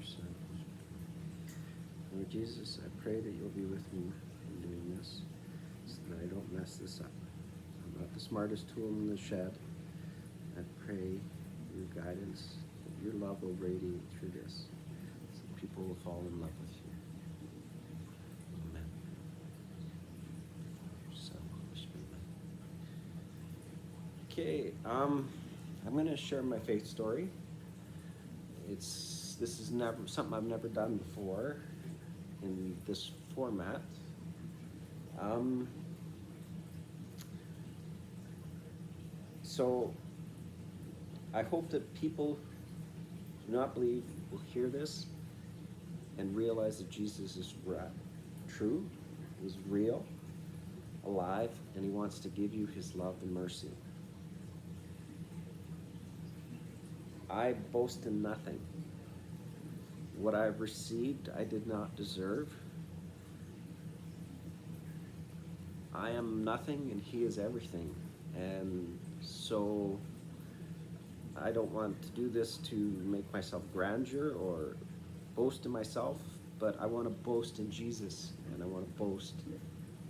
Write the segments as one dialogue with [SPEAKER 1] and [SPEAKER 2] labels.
[SPEAKER 1] Son. Lord Jesus, I pray that you'll be with me in doing this so that I don't mess this up. I'm not the smartest tool in the shed. I pray your guidance, that your love will radiate through this so people will fall in love with you. Amen. So, okay, I'm going to share my faith story. This is never something I've never done before in this format. So I hope that people who do not believe will hear this and realize that Jesus is true, is real, alive, and he wants to give you his love and mercy. I boast in nothing. What I've received, I did not deserve. I am nothing and he is everything. And so I don't want to do this to make myself grandeur or boast in myself, but I want to boast in Jesus, and I want to boast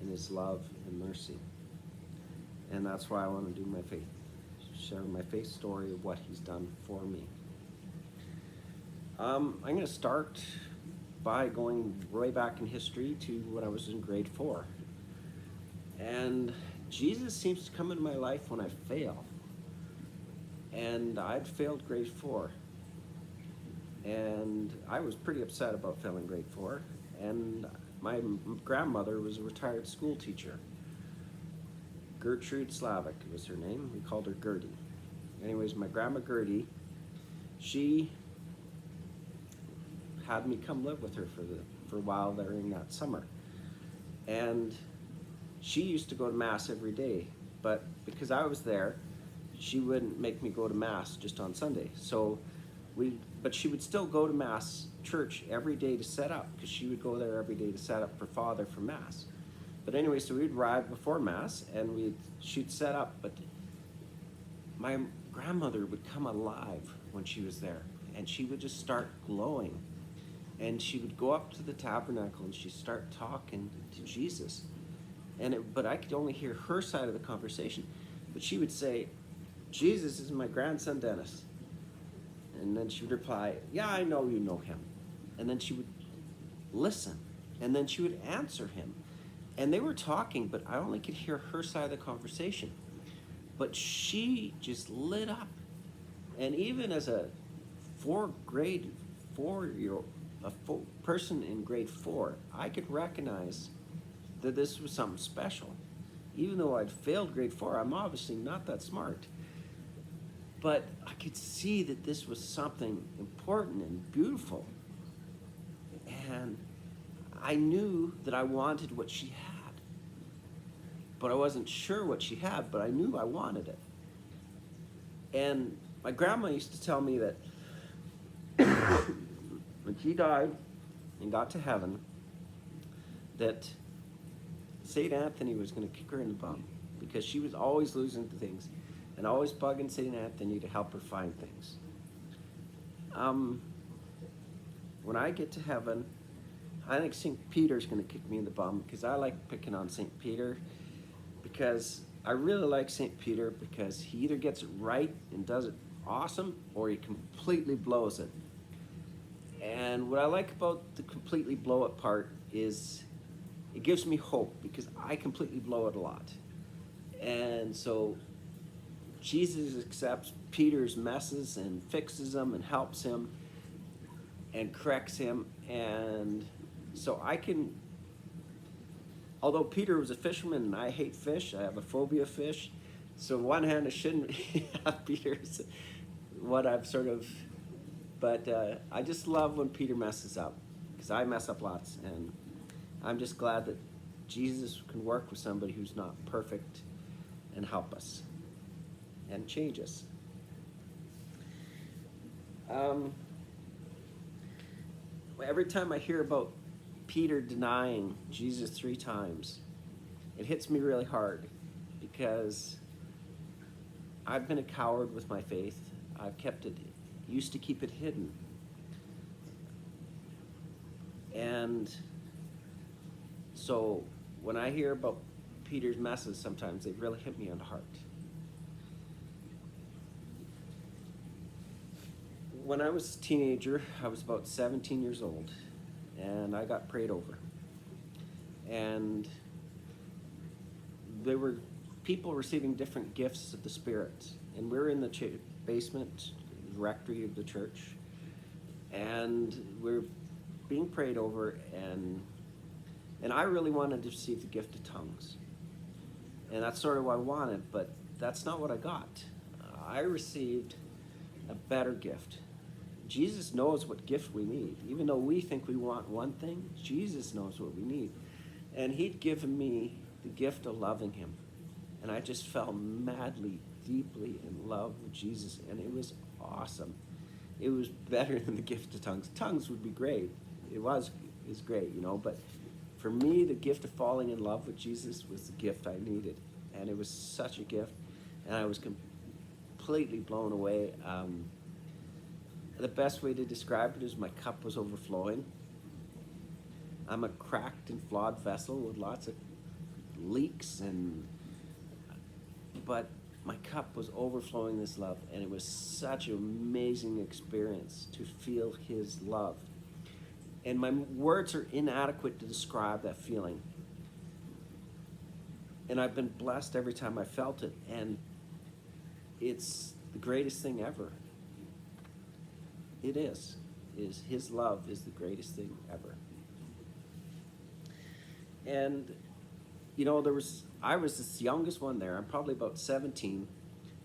[SPEAKER 1] in his love and mercy. And that's why I want to do my faith, share my faith story of what he's done for me. I'm going to start by going way back in history to when I was in grade 4. And Jesus seems to come into my life when I fail. And I'd failed grade 4. And I was pretty upset about failing grade 4. And my grandmother was a retired school teacher. Gertrude Slavic was her name. We called her Gertie. Anyways, my grandma Gertie, she had me come live with her for a while during that summer. And she used to go to Mass every day, but because I was there, she wouldn't make me go to Mass just on Sunday. But she would still go to Mass church every day to set up, because she would go there every day to set up for Father for Mass. But anyway, so we'd arrive before Mass and she'd set up, but my grandmother would come alive when she was there, and she would just start glowing. And she would go up to the tabernacle and she'd start talking to Jesus. But I could only hear her side of the conversation. But she would say, "Jesus is my grandson Dennis." And then she would reply, "Yeah, I know you know him." And then she would listen. And then she would answer him. And they were talking, but I only could hear her side of the conversation. But she just lit up. And even as a person in grade 4, I could recognize that this was something special. Even though I'd failed grade 4, I'm obviously not that smart. But I could see that this was something important and beautiful. And I knew that I wanted what she had. But I wasn't sure what she had, but I knew I wanted it. And my grandma used to tell me that when she died and got to heaven, that St. Anthony was going to kick her in the bum, because she was always losing things and always bugging St. Anthony to help her find things. When I get to heaven, I think St. Peter's going to kick me in the bum, because I like picking on St. Peter, because I really like St. Peter because he either gets it right and does it awesome, or he completely blows it. And what I like about the completely blow it part is it gives me hope, because I completely blow it a lot. And so Jesus accepts Peter's messes and fixes them and helps him and corrects him. And so although Peter was a fisherman and I hate fish, I have a phobia of fish. So on one hand, I shouldn't have Peter's what I've sort of, but I just love when Peter messes up, because I mess up lots. And I'm just glad that Jesus can work with somebody who's not perfect and help us and change us. Every time I hear about Peter denying Jesus 3 times, it hits me really hard, because I've been a coward with my faith. I've used to keep it hidden. And so when I hear about Peter's messes, sometimes they really hit me on the heart. When I was a teenager, I was about 17 years old, and I got prayed over. And there were people receiving different gifts of the Spirit. And we were in the basement rectory of the church, and we we're being prayed over, and I really wanted to receive the gift of tongues. And that's sort of what I wanted, but that's not what I got. I received a better gift. Jesus knows what gift we need. Even though we think we want one thing, Jesus knows what we need. And he'd given me the gift of loving him. And I just fell madly, deeply in love with Jesus. And it was awesome. It was better than the gift of tongues. Tongues would be great. Is great, you know. But for me, the gift of falling in love with Jesus was the gift I needed. And it was such a gift. And I was completely blown away. The best way to describe it is my cup was overflowing. I'm a cracked and flawed vessel with lots of leaks, but my cup was overflowing this love, and it was such an amazing experience to feel his love. And my words are inadequate to describe that feeling. And I've been blessed every time I felt it, and it's the greatest thing ever. It is his love is the greatest thing ever. And you know, I was this youngest one there. I'm probably about 17,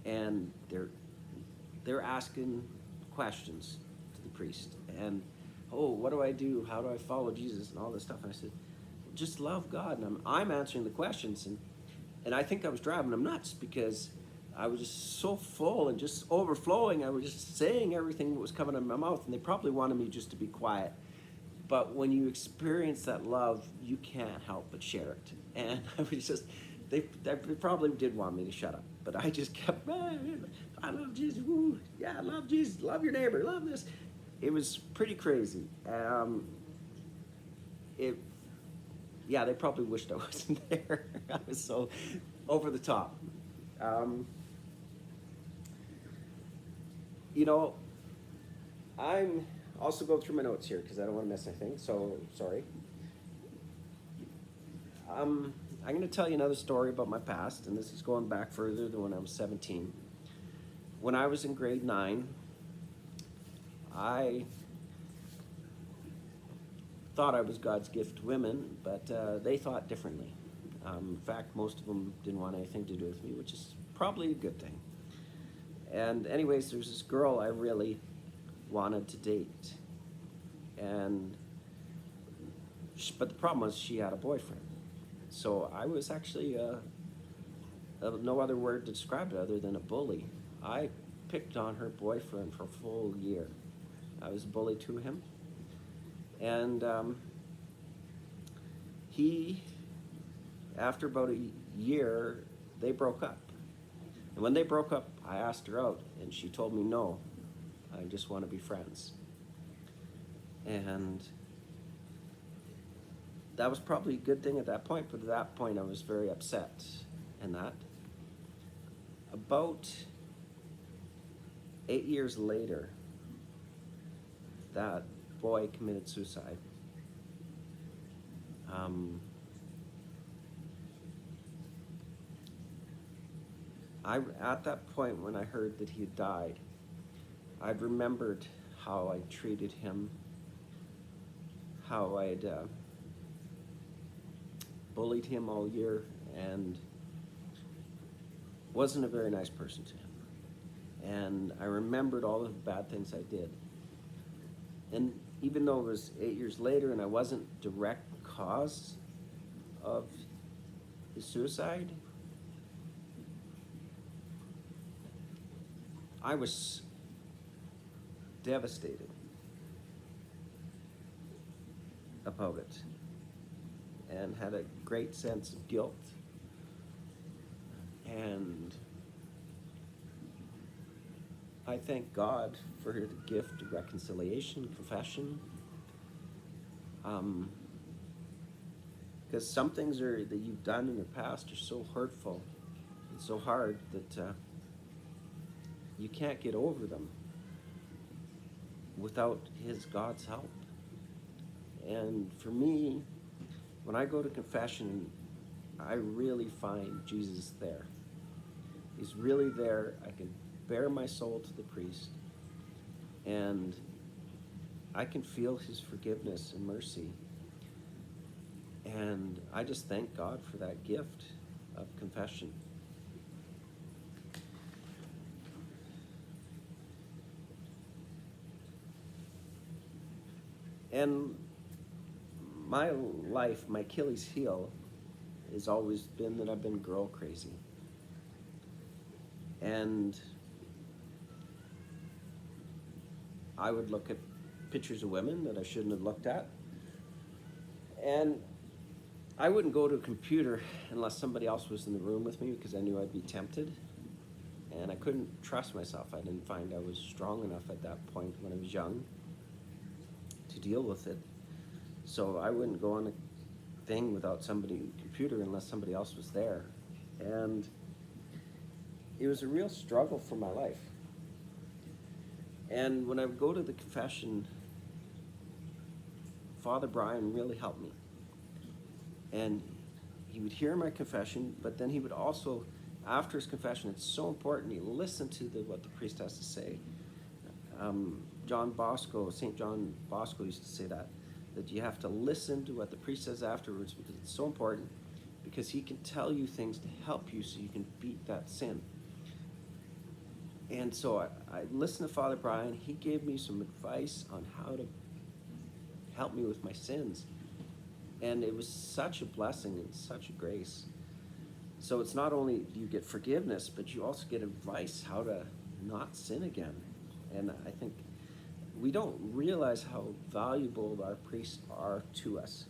[SPEAKER 1] and they're asking questions to the priest, and oh, what do I do? How do I follow Jesus? And all this stuff. And I said, well, just love God. And I'm answering the questions, and I think I was driving them nuts because I was just so full and just overflowing. I was just saying everything that was coming out of my mouth, and they probably wanted me just to be quiet. But when you experience that love, you can't help but share it. And I was just, they probably did want me to shut up, but I just kept, I love Jesus. Woo. Yeah, I love Jesus. Love your neighbor. Love this. It was pretty crazy. Yeah, they probably wished I wasn't there. I was so over the top. You know, I'm also going through my notes here because I don't want to miss anything, so sorry. I'm going to tell you another story about my past, and this is going back further than when I was 17. When I was in grade 9, I thought I was God's gift to women, but they thought differently. In fact, most of them didn't want anything to do with me, which is probably a good thing. And anyways, there's this girl I really wanted to date, but the problem was she had a boyfriend. So I was actually no other word to describe it other than a bully. I picked on her boyfriend for a full year. I was a bully to him, and after about a year, they broke up. And when they broke up, I asked her out, and she told me no. I just want to be friends. And that was probably a good thing at that point, but at that point I was very upset. And that. About 8 years later, that boy committed suicide. At that point when I heard that he had died, I'd remembered how I treated him, how I'd bullied him all year, and wasn't a very nice person to him. And I remembered all the bad things I did. And even though it was 8 years later and I wasn't direct cause of his suicide, I was devastated about it and had a great sense of guilt. And I thank God for the gift of reconciliation, confession, Because some things that you've done in your past are so hurtful and so hard that you can't get over them without God's help. And for me, when I go to confession, I really find Jesus there. He's really there. I can bare my soul to the priest, and I can feel his forgiveness and mercy. And I just thank God for that gift of confession. And my life, my Achilles heel, has always been that I've been girl crazy. And I would look at pictures of women that I shouldn't have looked at. And I wouldn't go to a computer unless somebody else was in the room with me because I knew I'd be tempted. And I couldn't trust myself. I didn't find I was strong enough at that point when I was young to deal with it. So I wouldn't go on a thing without somebody computer unless somebody else was there. And it was a real struggle for my life. And when I would go to the confession, Father Brian really helped me. And he would hear my confession, but then he would also, after his confession, it's so important you listen to what the priest has to say. St. John Bosco used to say that you have to listen to what the priest says afterwards because it's so important, because he can tell you things to help you so you can beat that sin. And so I listened to Father Brian. He gave me some advice on how to help me with my sins. And it was such a blessing and such a grace. So it's not only do you get forgiveness, but you also get advice how to not sin again. And I think we don't realize how valuable our priests are to us.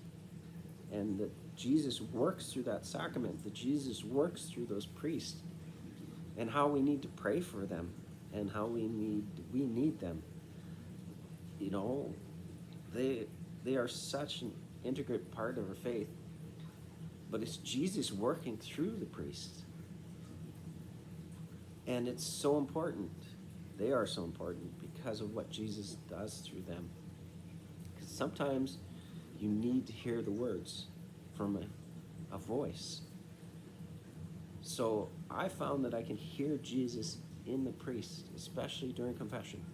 [SPEAKER 1] And that Jesus works through that sacrament, that Jesus works through those priests, and how we need to pray for them, and how we need them. You know, they are such an integral part of our faith, but it's Jesus working through the priests. And it's so important. They are so important because of what Jesus does through them. Because sometimes you need to hear the words from a voice. So I found that I can hear Jesus in the priest, especially during confession.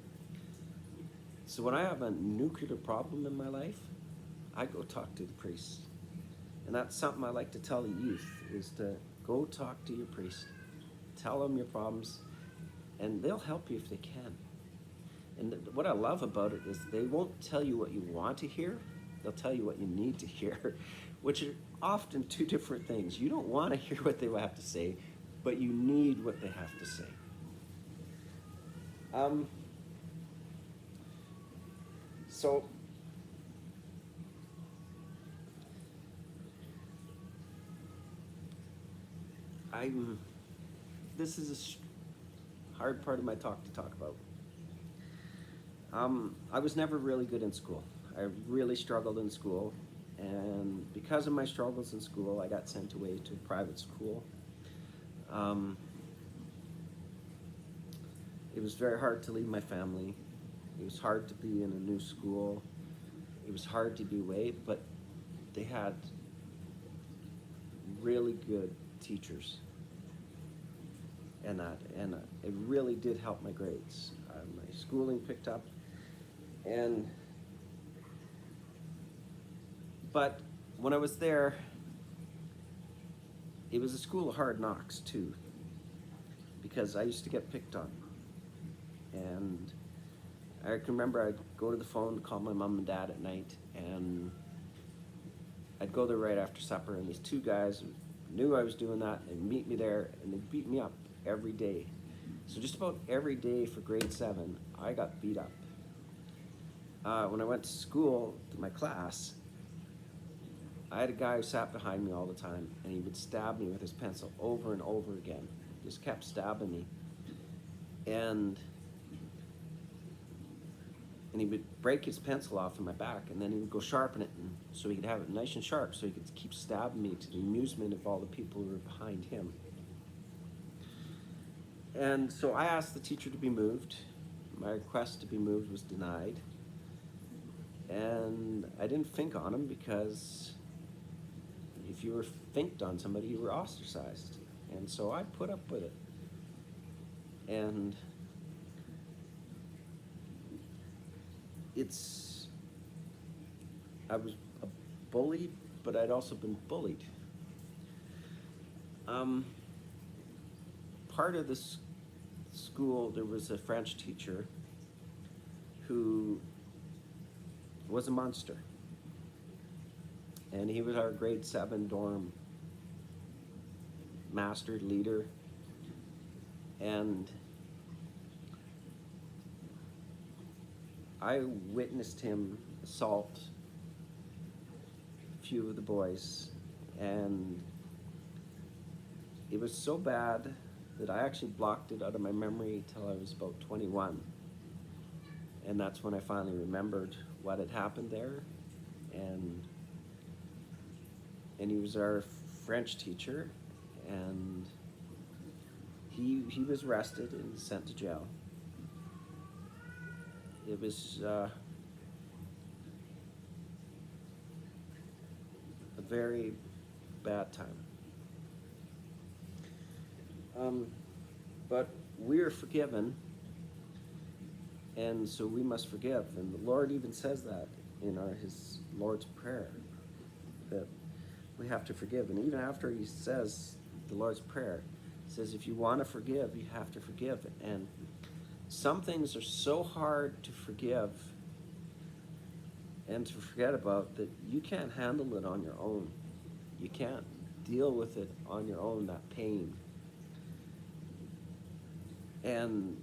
[SPEAKER 1] So when I have a nuclear problem in my life, I go talk to the priest. And that's something I like to tell the youth, is to go talk to your priest. Tell them your problems, and they'll help you if they can. And what I love about it is they won't tell you what you want to hear, they'll tell you what you need to hear, which are often two different things. You don't want to hear what they have to say, but you need what they have to say. So this is a hard part of my talk to talk about. I was never really good in school. I really struggled in school, and because of my struggles in school, I got sent away to a private school. It was very hard to leave my family. It was hard to be in a new school. It was hard to be away, but they had really good teachers, and it really did help my grades. My schooling picked up, but when I was there, it was a school of hard knocks too, because I used to get picked on. And I can remember I'd go to the phone, call my mom and dad at night, and I'd go there right after supper, and these two guys knew I was doing that and meet me there, and they'd beat me up every day. So just about every day for grade 7, I got beat up. When I went to school, to my class, I had a guy who sat behind me all the time, and he would stab me with his pencil over and over again. Just kept stabbing me. And and he would break his pencil off in my back, and then he would go sharpen it, and so he could have it nice and sharp, so he could keep stabbing me to the amusement of all the people who were behind him. And so I asked the teacher to be moved. My request to be moved was denied. And I didn't think on him, because if you were thinked on somebody, you were ostracized. And so I put up with it. And I was a bully, but I'd also been bullied. Part of this school, there was a French teacher who was a monster. And he was our grade 7 dorm master leader. And I witnessed him assault a few of the boys, and it was so bad that I actually blocked it out of my memory till I was about 21. And that's when I finally remembered what had happened there. And he was our French teacher, and he was arrested and sent to jail. It was a very bad time. But we are forgiven, and so we must forgive. And the Lord even says that in his Lord's Prayer, that we have to forgive. And even after he says the Lord's Prayer, he says, if you want to forgive, you have to forgive. And some things are so hard to forgive and to forget about that you can't handle it on your own. You can't deal with it on your own, that pain. And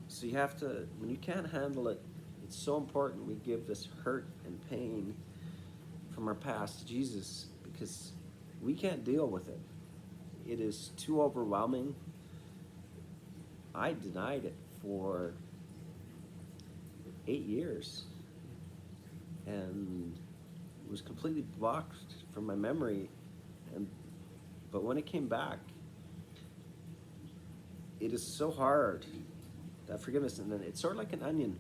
[SPEAKER 1] so you have to, when you can't handle it, it's so important we give this hurt and pain from our past to Jesus, because we can't deal with it. It is too overwhelming. I denied it for 8 years, and it was completely blocked from my memory. But when it came back, it is so hard, that forgiveness. And then it's sort of like an onion.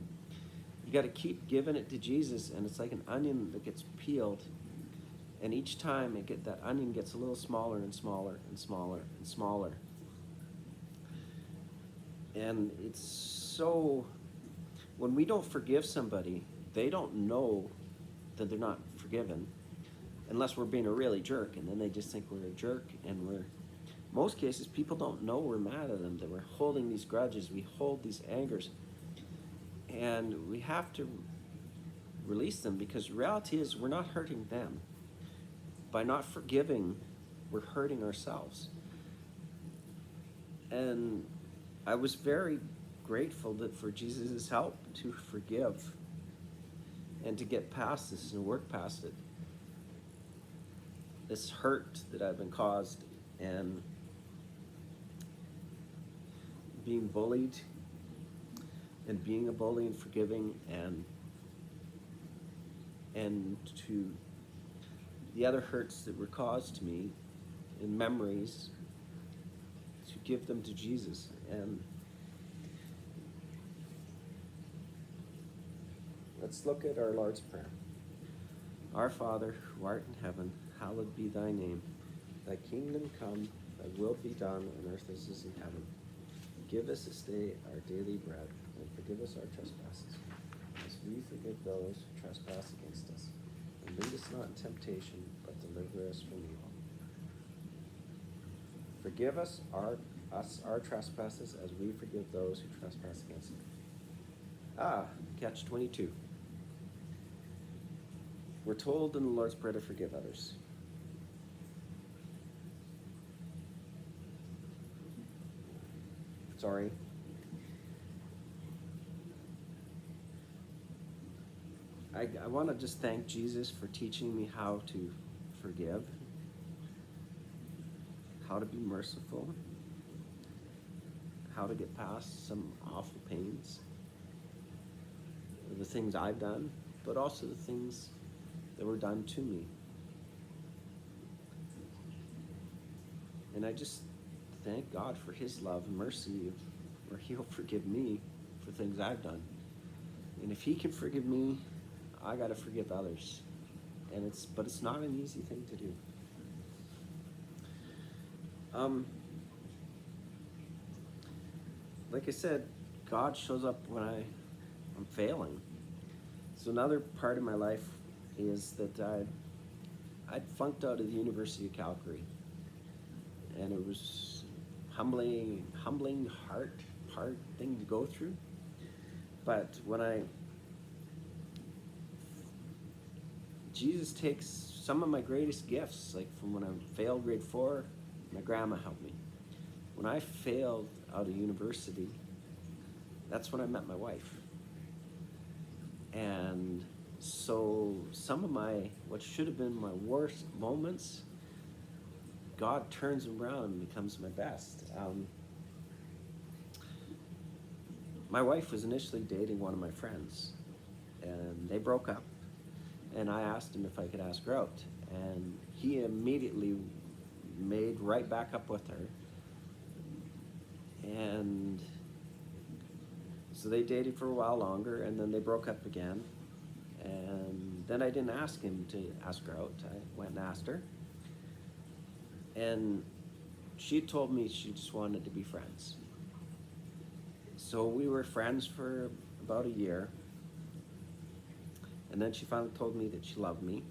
[SPEAKER 1] You got to keep giving it to Jesus, and it's like an onion that gets peeled. And each time that onion gets a little smaller and smaller and smaller and smaller. And it's so, when we don't forgive somebody, they don't know that they're not forgiven, unless we're being a really jerk, and then they just think we're a jerk. And most cases, people don't know we're mad at them, that we're holding these grudges, we hold these angers, and we have to release them, because the reality is we're not hurting them. By not forgiving, we're hurting ourselves. And I was very grateful for Jesus' help to forgive and to get past this and work past it. This hurt that I've been caused, and being bullied, and being a bully, and forgiving, and to the other hurts that were caused to me in memories, to give them to Jesus. And let's look at our Lord's Prayer. Our Father, who art in heaven, hallowed be thy name. Thy kingdom come, thy will be done on earth as it is in heaven. Give us this day our daily bread, and forgive us our trespasses, as we forgive those who trespass against us. And lead us not in temptation, but deliver us from evil. Forgive us our trespasses, as we forgive those who trespass against us. Catch 22. We're told in the Lord's Prayer to forgive others. Sorry. I want to just thank Jesus for teaching me how to forgive, how to be merciful, how to get past some awful pains. the things I've done, but also the things that were done to me. And I just thank God for his love and mercy, where he'll forgive me for things I've done. And if he can forgive me, I got to forgive others. But it's not an easy thing to do. Like I said, God shows up when I'm failing. So another part of my life is that I'd flunked out of the University of Calgary, and it was humbling, hard thing to go through. But Jesus takes some of my greatest gifts, like from when I failed grade 4, my grandma helped me. When I failed out of university, that's when I met my wife. And so some of what should have been my worst moments, God turns them around and becomes my best. My wife was initially dating one of my friends, and they broke up, and I asked him if I could ask her out, and he immediately made right back up with her. And so they dated for a while longer, and then they broke up again. And then I didn't ask him to ask her out. I went and asked her. And she told me she just wanted to be friends. So we were friends for about a year. And then she finally told me that she loved me.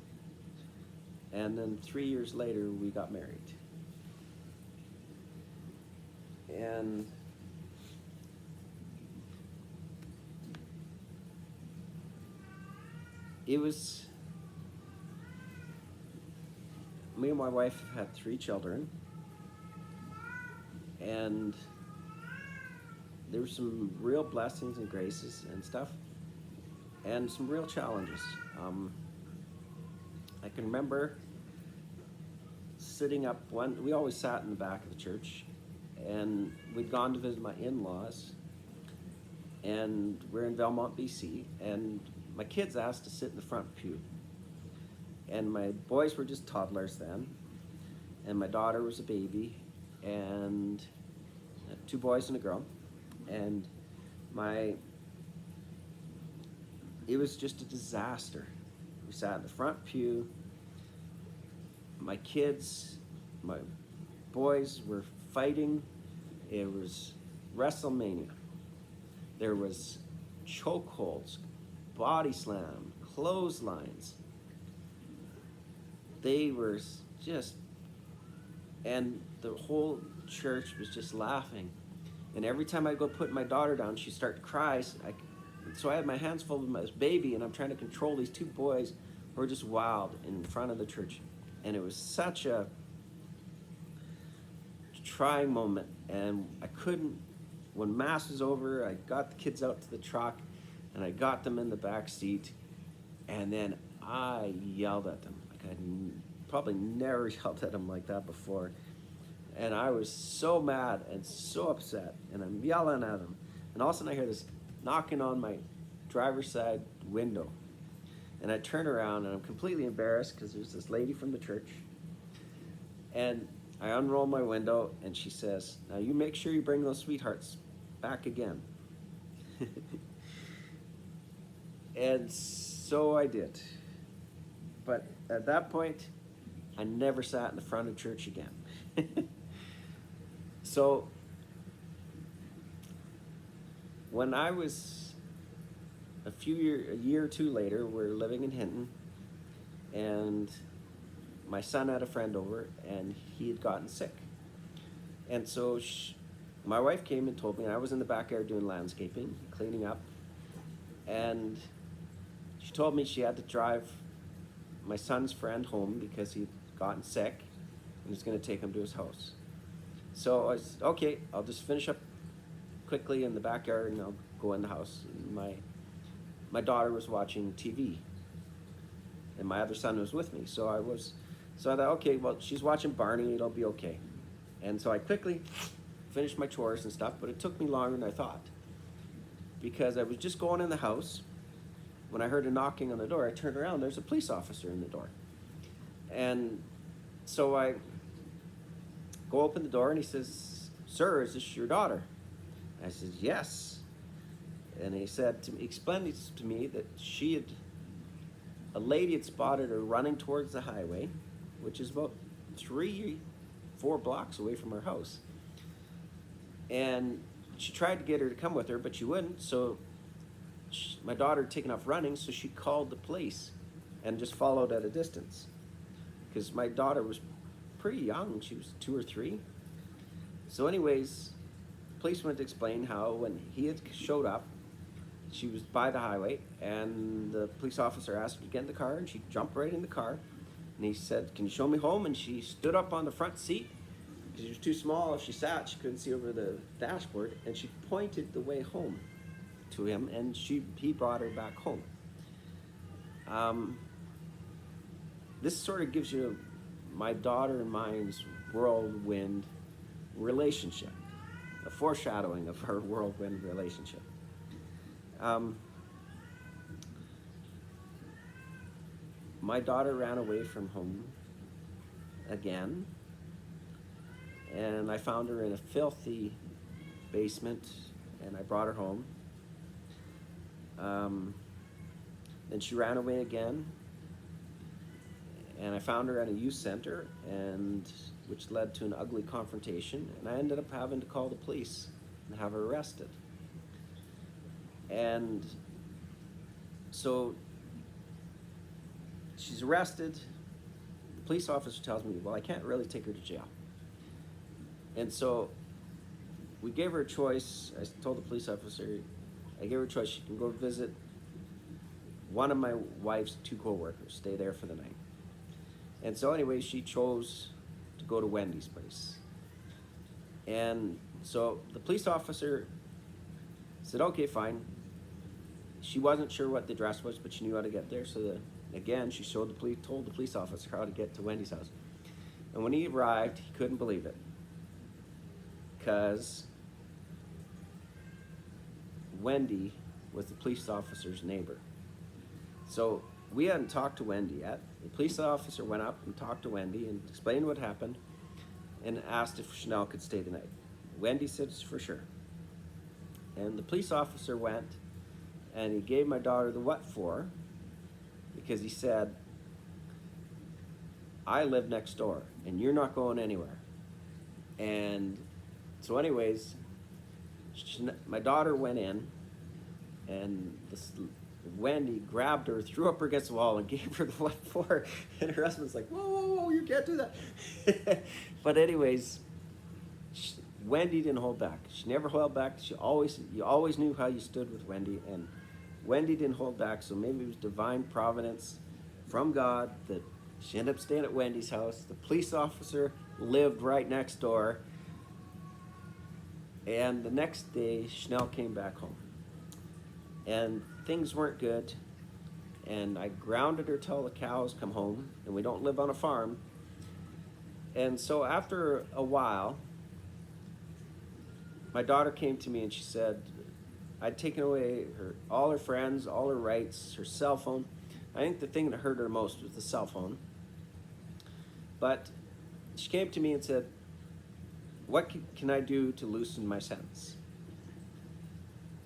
[SPEAKER 1] And then 3 years later, we got married. And me and my wife have had 3 children, and there were some real blessings and graces and stuff, and some real challenges. I can remember sitting up we always sat in the back of the church, and we'd gone to visit my in-laws, and we're in Belmont, BC, and my kids asked to sit in the front pew. And my boys were just toddlers then, and my daughter was a baby, and 2 boys and a girl. And it was just a disaster. We sat in the front pew. My boys were fighting. It was WrestleMania. There was chokeholds, body slam, clotheslines. They were just, and the whole church was just laughing. And every time I go put my daughter down, she'd start to cry. So I had my hands full with my baby, and I'm trying to control these 2 boys who were just wild in front of the church. And it was such a trying moment. And I couldn't, when Mass was over, I got the kids out to the truck, and I got them in the back seat, and then I yelled at them. Like I'd probably never yelled at them like that before. And I was so mad and so upset, and I'm yelling at them. And all of a sudden I hear this knocking on my driver's side window. And I turn around, and I'm completely embarrassed because there's this lady from the church. And I unroll my window, and she says, "Now you make sure you bring those sweethearts back again." And so I did. But at that point, I never sat in the front of church again. So when I was a year or 2 later, we're living in Hinton, and my son had a friend over, and he had gotten sick. And so my wife came and told me, and I was in the backyard doing landscaping, cleaning up, and she told me she had to drive my son's friend home because he'd gotten sick and was going to take him to his house. So I said, okay, I'll just finish up quickly in the backyard and I'll go in the house. And my daughter was watching TV, and my other son was with me. So I thought, okay, well, she's watching Barney, it'll be okay. And so I quickly finished my chores and stuff, but it took me longer than I thought, because I was just going in the house, when I heard a knocking on the door, I turned around, there's a police officer in the door. And so I go open the door and he says, "Sir, is this your daughter?" I said, "Yes." And he said to me, explained to me that a lady had spotted her running towards the highway, which is about 4 blocks away from her house. And she tried to get her to come with her, but she wouldn't. So my daughter had taken off running, so she called the police and just followed at a distance. Because my daughter was pretty young. She was 2 or 3. So anyways, the police went to explain how when he had showed up, she was by the highway, and the police officer asked her to get in the car, and she jumped right in the car. And he said, "Can you show me home?" And she stood up on the front seat, because she was too small. If she sat, she couldn't see over the dashboard, and she pointed the way home to him, and he brought her back home. This sort of gives you my daughter and mine's whirlwind relationship, a foreshadowing of her whirlwind relationship. My daughter ran away from home again, and I found her in a filthy basement, and I brought her home. Then she ran away again, and I found her at a youth center, which led to an ugly confrontation, and I ended up having to call the police and have her arrested. And so she's arrested. The police officer tells me, "Well, I can't really take her to jail." And so we gave her a choice. I told the police officer, I gave her a choice. She can go visit one of my wife's 2 co-workers, stay there for the night. And so anyway, she chose to go to Wendy's place. And so the police officer said, "Okay, fine." She wasn't sure what the address was, but she knew how to get there. So again, she told the police officer how to get to Wendy's house. And when he arrived, he couldn't believe it, because Wendy was the police officer's neighbor. So we hadn't talked to Wendy yet. The police officer went up and talked to Wendy and explained what happened and asked if Chanel could stay the night. Wendy said for sure. And the police officer went and he gave my daughter the what for, because he said, "I live next door and you're not going anywhere." And so anyways, my daughter went in, and Wendy grabbed her, threw up her against the wall, and gave her the what for. And her husband's like, "Whoa, whoa, whoa, you can't do that." But anyways, Wendy didn't hold back. She never held back. You always knew how you stood with Wendy, and Wendy didn't hold back. So maybe it was divine providence from God that she ended up staying at Wendy's house. The police officer lived right next door. And the next day, Chanel came back home. And things weren't good. And I grounded her till the cows come home. And we don't live on a farm. And so after a while, my daughter came to me and she said, I'd taken away all her friends, all her rights, her cell phone. I think the thing that hurt her most was the cell phone. But she came to me and said, "What can I do to loosen my sentence?"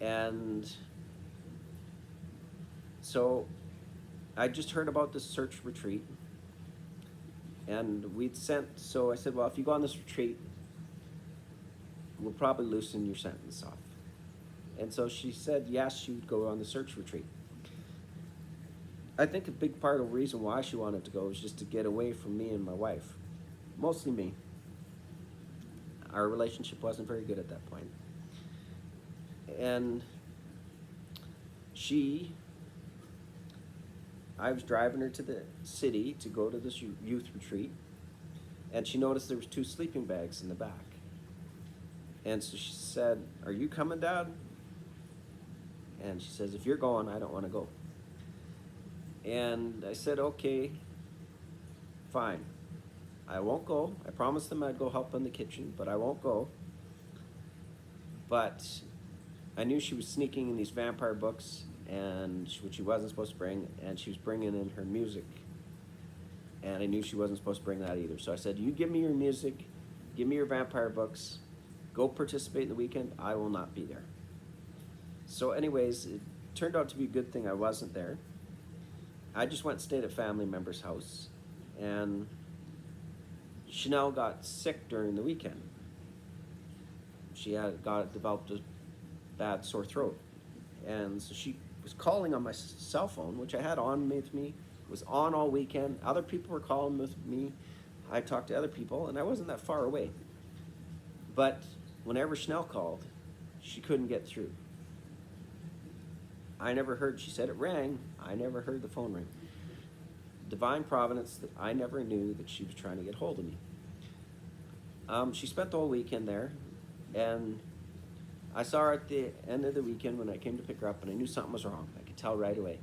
[SPEAKER 1] And so I just heard about this search retreat. And so I said, "Well, if you go on this retreat, we'll probably loosen your sentence off." And so she said yes, she would go on the search retreat. I think a big part of the reason why she wanted to go was just to get away from me and my wife. Mostly me. Our relationship wasn't very good at that point. And I was driving her to the city to go to this youth retreat, and she noticed there was 2 sleeping bags in the back. And so she said, "Are you coming, Dad?" And she says, "If you're going, I don't want to go." And I said, "Okay, fine. I won't go. I promised them I'd go help in the kitchen, but I won't go." But I knew she was sneaking in these vampire books, and which she wasn't supposed to bring, and she was bringing in her music, and I knew she wasn't supposed to bring that either. So I said, you give me your music, give me your vampire books, go participate in the weekend, I will not be there. So anyways, it turned out to be a good thing I wasn't there. I just went and stayed at a family member's house, and Chanel got sick during the weekend. She developed a bad sore throat, and so she was calling on my cell phone, which I had on with me. It was on all weekend. Other people were calling with me. I talked to other people, and I wasn't that far away. But whenever Chanel called, she couldn't get through. I never heard, she said it rang, I never heard the phone ring. Divine providence that I never knew that she was trying to get hold of me. She spent the whole weekend there, and I saw her at the end of the weekend when I came to pick her up, and I knew something was wrong. I could tell right away.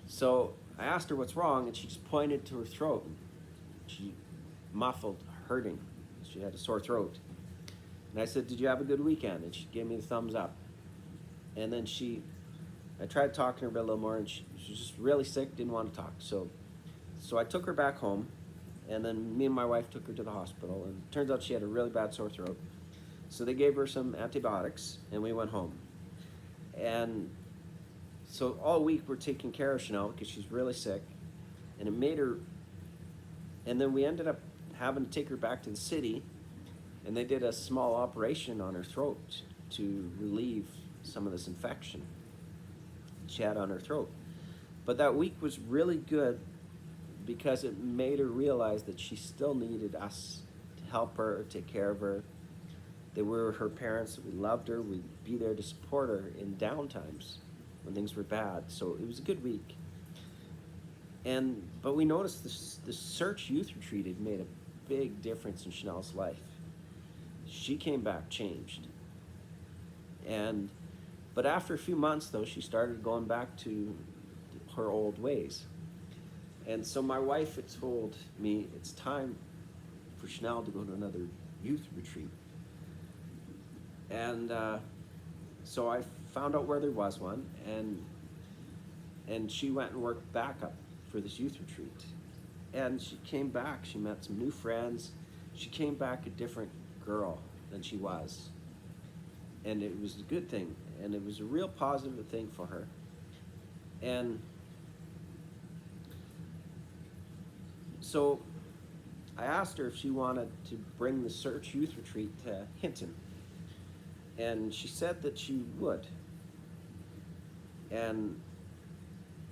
[SPEAKER 1] So I asked her what's wrong, and she just pointed to her throat. She muffled, hurting. She had a sore throat. And I said, did you have a good weekend? And she gave me the thumbs up. And then I tried talking to her a little more, and she was just really sick, didn't want to talk. So I took her back home, and then me and my wife took her to the hospital, and it turns out she had a really bad sore throat. So they gave her some antibiotics, and we went home. And so all week we're taking care of Chanel because she's really sick, and it made her, and then we ended up having to take her back to the city, and they did a small operation on her throat to relieve some of this infection she had on her throat. But that week was really good because it made her realize that she still needed us to help her, take care of her. That we were her parents, that we loved her, we'd be there to support her in down times when things were bad. So it was a good week. But we noticed the Search Youth Retreat had made a big difference in Chanel's life. She came back changed. But after a few months, though, she started going back to her old ways. And so my wife had told me it's time for Chanel to go to another youth retreat. And so I found out where there was one, and she went and worked backup for this youth retreat. And she came back, she met some new friends. She came back a different girl than she was. And it was a good thing, and it was a real positive thing for her. And so I asked her if she wanted to bring the Search Youth Retreat to Hinton. And she said that she would. And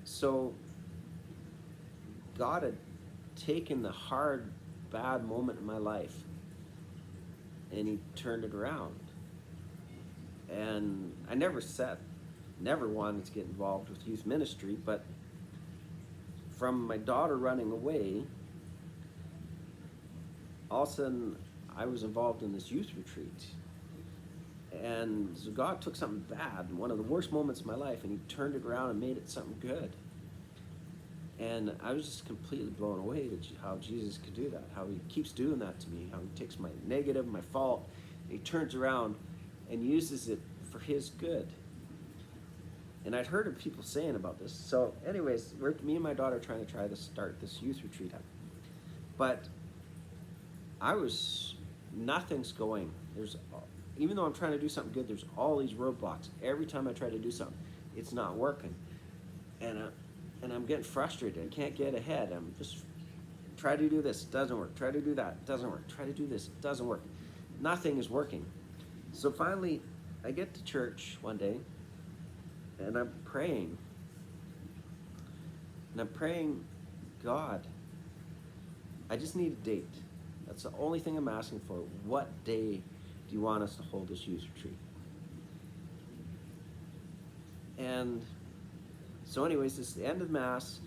[SPEAKER 1] so God had taken the hard, bad moment in my life, and he turned it around. And I never wanted to get involved with youth ministry, but from my daughter running away, all of a sudden I was involved in this youth retreat. And so God took something bad, one of the worst moments of my life, and he turned it around and made it something good. And I was just completely blown away at how Jesus could do that, how he keeps doing that to me, how he takes my negative, my fault, and he turns around and uses it for his good. And I'd heard of people saying about this. So anyways, me and my daughter are trying to start this youth retreat up. But nothing's going. Even though I'm trying to do something good, there's all these roadblocks. Every time I try to do something, it's not working. And I'm getting frustrated. I can't get ahead. I'm just try to do this, it doesn't work. Try to do that, it doesn't work. Try to do this, it doesn't work. Nothing is working. So finally, I get to church one day, and I'm praying. And I'm praying, God, I just need a date. That's the only thing I'm asking for. What day do you want us to hold this youth retreat? And so anyways, this is the end of Mass.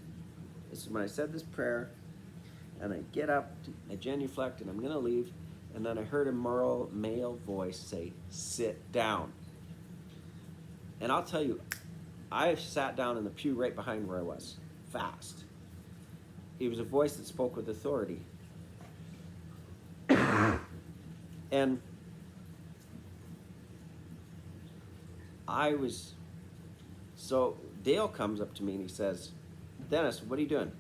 [SPEAKER 1] This is when I said this prayer, and I get up, I genuflect, and I'm going to leave, and then I heard a male voice say, sit down. And I'll tell you, I sat down in the pew right behind where I was, fast. It was a voice that spoke with authority. And Dale comes up to me and he says, "Dennis, what are you doing?"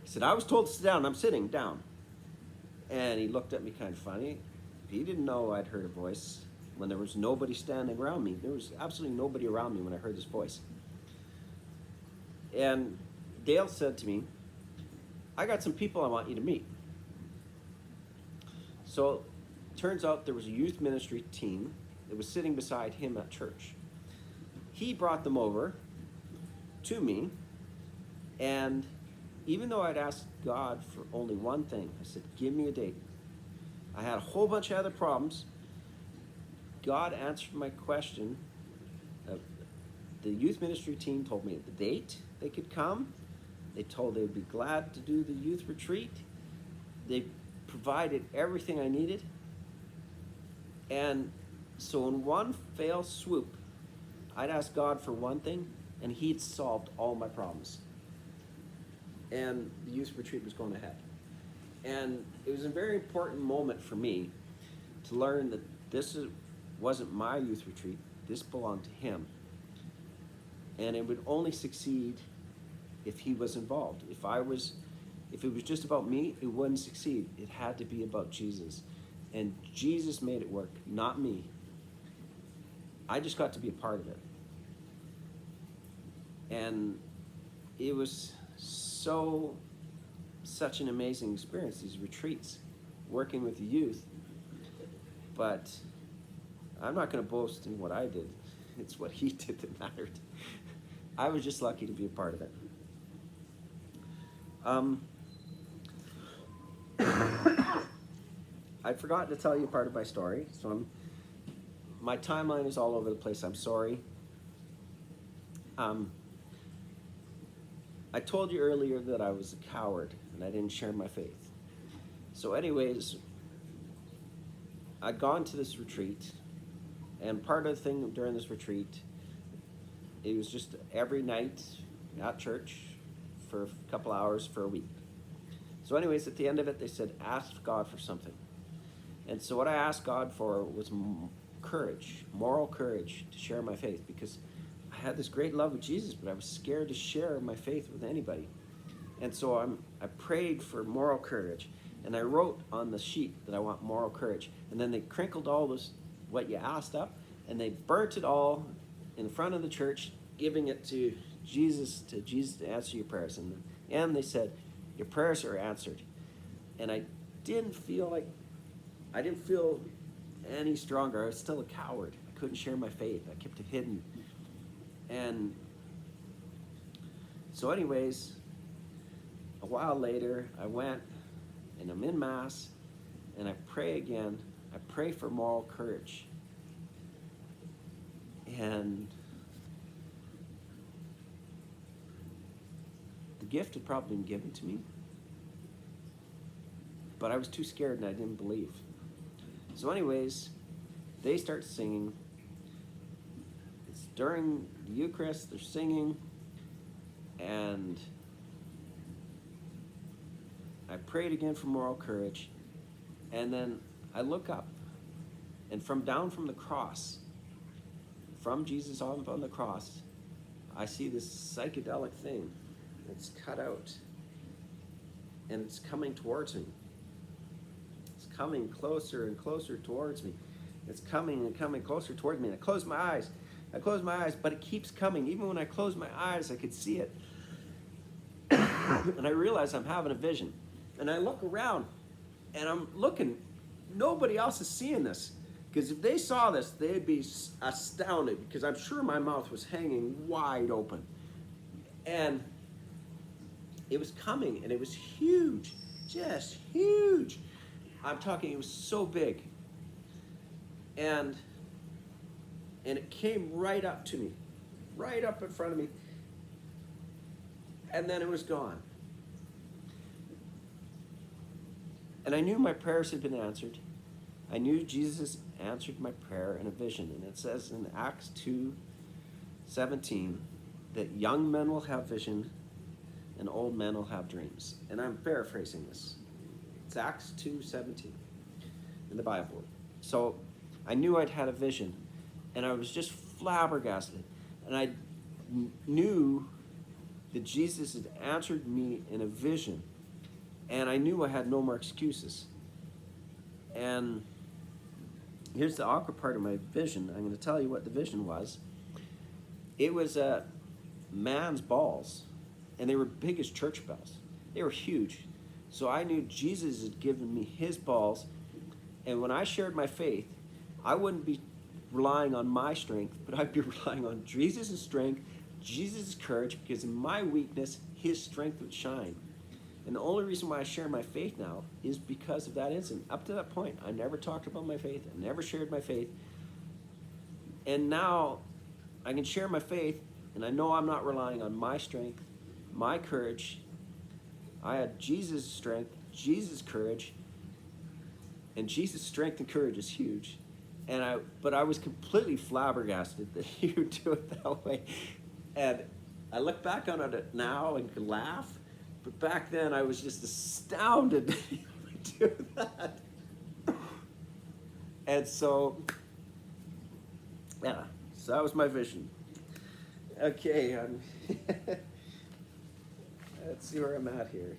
[SPEAKER 1] I said, "I was told to sit down. I'm sitting down." And he looked at me kind of funny. He didn't know I'd heard a voice when there was nobody standing around me. There was absolutely nobody around me when I heard this voice. And Dale said to me, "I got some people I want you to meet." So turns out there was a youth ministry team that was sitting beside him at church. He brought them over to me, and even though I'd asked God for only one thing, I said, "Give me a date." I had a whole bunch of other problems. God answered my question. The youth ministry team told me the date they could come. They told they'd be glad to do the youth retreat. They provided everything I needed. And so in one fell swoop, I'd asked God for one thing, and he'd solved all my problems. And the youth retreat was going ahead. And it was a very important moment for me to learn that wasn't my youth retreat. This belonged to him. And it would only succeed if he was involved. If it was just about me, it wouldn't succeed. It had to be about Jesus. And Jesus made it work, not me. I just got to be a part of it. And it was such an amazing experience, these retreats, working with the youth. But I'm not going to boast in what I did. It's what he did that mattered. I was just lucky to be a part of it. I'd forgotten to tell you part of my story, so my timeline is all over the place. I'm sorry. I told you earlier that I was a coward and I didn't share my faith. So anyways, I'd gone to this retreat, and part of the thing during this retreat, it was just every night at church for a couple hours for a week. So anyways, at the end of it, they said, ask God for something. And so what I asked God for was courage, moral courage to share my faith, because I had this great love of Jesus, but I was scared to share my faith with anybody. And so I prayed for moral courage, and I wrote on the sheet that I want moral courage. And then they crinkled all this, what you asked up, and they burnt it all in front of the church, giving it to Jesus to answer your prayers. And they said, your prayers are answered. And I didn't feel any stronger. I was still a coward. I couldn't share my faith. I kept it hidden. And so anyways, a while later, I went and I'm in Mass, and I pray again. I pray for moral courage. And the gift had probably been given to me, but I was too scared and I didn't believe. So anyways, they start singing. It's during the Eucharist, they're singing, and I prayed again for moral courage, and then I look up, and down from the cross, from Jesus on the cross, I see this psychedelic thing. It's cut out, and it's coming towards me. It's coming closer and closer towards me. It's coming and coming closer towards me. And I close my eyes, but it keeps coming. Even when I close my eyes, I could see it. And I realize I'm having a vision. And I look around, and I'm looking. Nobody else is seeing this. Because if they saw this, they'd be astounded, because I'm sure my mouth was hanging wide open. And it was coming, and it was huge, just huge. I'm talking, it was so big. And it came right up to me, right up in front of me. And then it was gone. And I knew my prayers had been answered. I knew Jesus answered my prayer in a vision. And it says in Acts 2:17 that young men will have vision and old men will have dreams. And I'm paraphrasing this. It's Acts 2:17 in the Bible. So I knew I'd had a vision, and I was just flabbergasted. And knew that Jesus had answered me in a vision, and I knew I had no more excuses. And here's the awkward part of my vision. I'm going to tell you what the vision was. It was a man's balls, and they were big as church bells. They were huge. So I knew Jesus had given me his balls, and when I shared my faith, I wouldn't be relying on my strength, but I'd be relying on Jesus' strength, Jesus' courage, because in my weakness, his strength would shine. And the only reason why I share my faith now is because of that incident. Up to that point, I never talked about my faith. I never shared my faith. And now I can share my faith, and I know I'm not relying on my strength, my courage. I had Jesus' strength, Jesus' courage, and Jesus' strength and courage is huge. But I was completely flabbergasted that he would do it that way. And I look back on it now and can laugh, but back then I was just astounded that he would do that. And so, yeah, so that was my vision. Okay, let's see where I'm at here.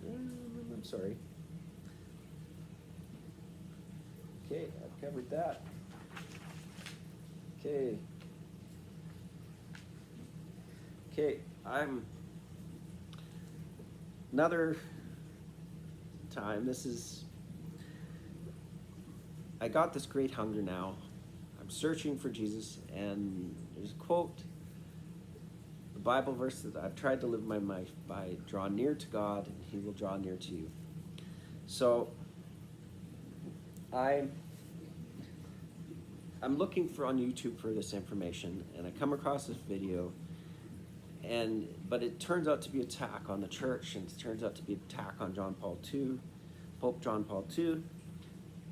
[SPEAKER 1] I'm sorry. Okay, I've covered that. Okay. Okay, I'm another time. I got this great hunger now. I'm searching for Jesus, and there's a quote, the Bible verse that I've tried to live my life by: draw near to God, and he will draw near to you. So I'm looking on YouTube for this information, and I come across this video, but it turns out to be an attack on the church, and it turns out to be an attack on Pope John Paul II.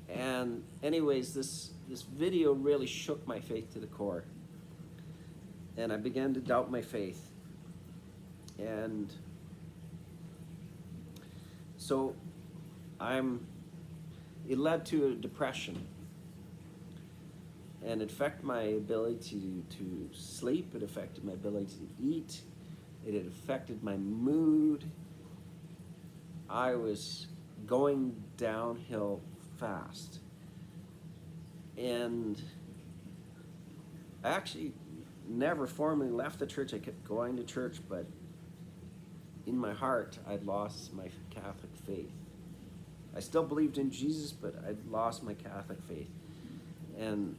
[SPEAKER 1] And anyways, this video really shook my faith to the core, and I began to doubt my faith. And so it led to a depression, and it affected my ability to sleep. It affected my ability to eat. It had affected my mood. I was going downhill fast. And I actually never formally left the church. I kept going to church, but in my heart, I'd lost my Catholic faith. I still believed in Jesus, but I'd lost my Catholic faith. And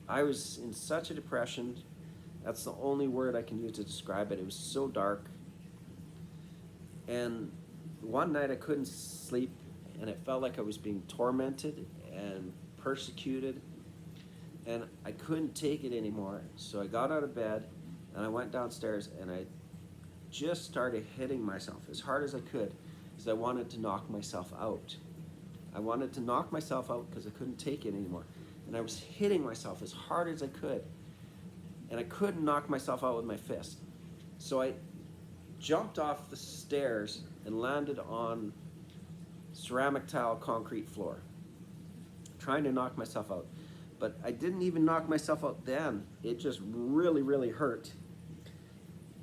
[SPEAKER 1] I was in such a depression. That's the only word I can use to describe it. It was so dark. And one night I couldn't sleep, and it felt like I was being tormented and persecuted, and I couldn't take it anymore. So I got out of bed, and I went downstairs, and I just started hitting myself as hard as I could, because I wanted to knock myself out. I wanted to knock myself out because I couldn't take it anymore. And I was hitting myself as hard as I could, and I couldn't knock myself out with my fist. So I jumped off the stairs and landed on ceramic tile concrete floor, trying to knock myself out. But I didn't even knock myself out then. It just really, really hurt.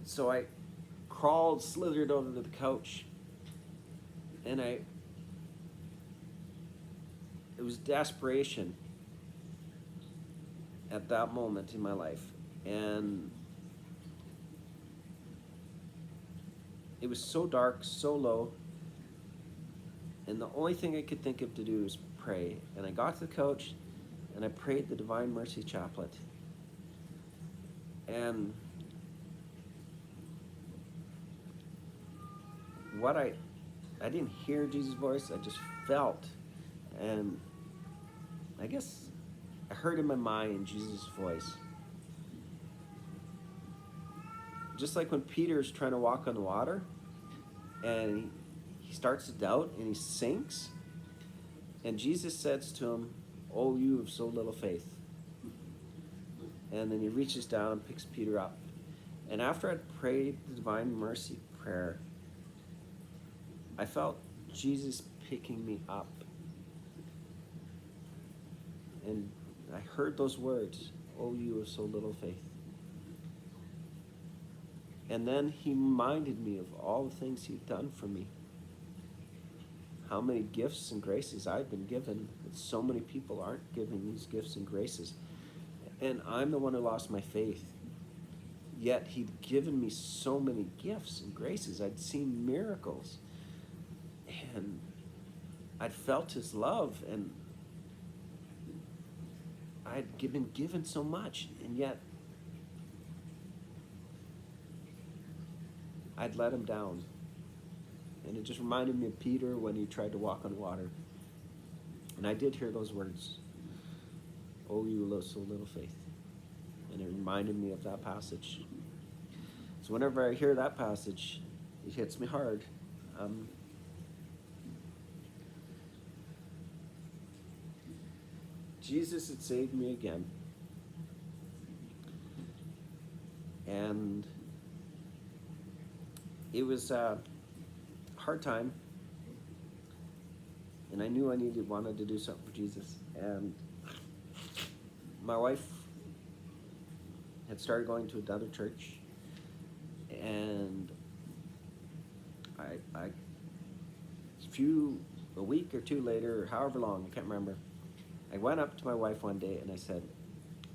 [SPEAKER 1] So I slithered over to the couch, and it was desperation at that moment in my life. And it was so dark, so low, and the only thing I could think of to do was pray. And I got to the couch, and I prayed the Divine Mercy Chaplet. And I didn't hear Jesus' voice, I just felt. And I guess I heard in my mind Jesus' voice. Just like when Peter's trying to walk on water, and he starts to doubt, and he sinks, and Jesus says to him, "Oh, you have so little faith." And then he reaches down and picks Peter up. And after I'd prayed the Divine Mercy prayer, I felt Jesus picking me up. And I heard those words, oh, you of so little faith. And then he reminded me of all the things he'd done for me. How many gifts and graces I've been given that so many people aren't given these gifts and graces. And I'm the one who lost my faith. Yet he'd given me so many gifts and graces. I'd seen miracles. And I'd felt his love. And I'd been given so much. And yet I'd let him down. And it just reminded me of Peter when he tried to walk on water. And I did hear those words, oh, you of so little faith. And it reminded me of that passage. So whenever I hear that passage, it hits me hard. Jesus had saved me again. And it was a hard time. And I knew I wanted to do something for Jesus. And my wife had started going to another church. And a week or two later, or however long, I can't remember, I went up to my wife one day and I said,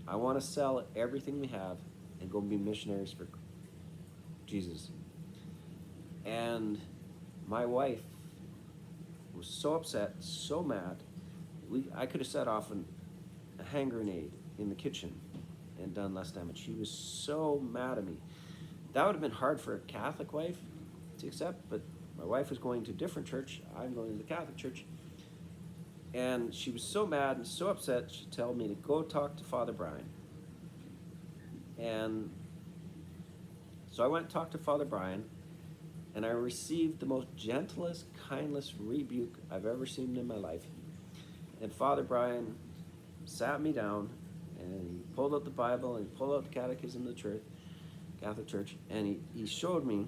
[SPEAKER 1] I want to sell everything we have and go be missionaries for Jesus. And my wife was so upset, so mad. I could have set off a hand grenade in the kitchen and done less damage. She was so mad at me. That would have been hard for a Catholic wife to accept, but my wife was going to a different church. I'm going to the Catholic church. And she was so mad and so upset, she told me to go talk to Father Brian. And so I went and talked to Father Brian, and I received the most gentlest, kindest rebuke I've ever seen in my life. And Father Brian sat me down, and he pulled out the Bible, and he pulled out the Catechism of the Church, Catholic Church, and he showed me.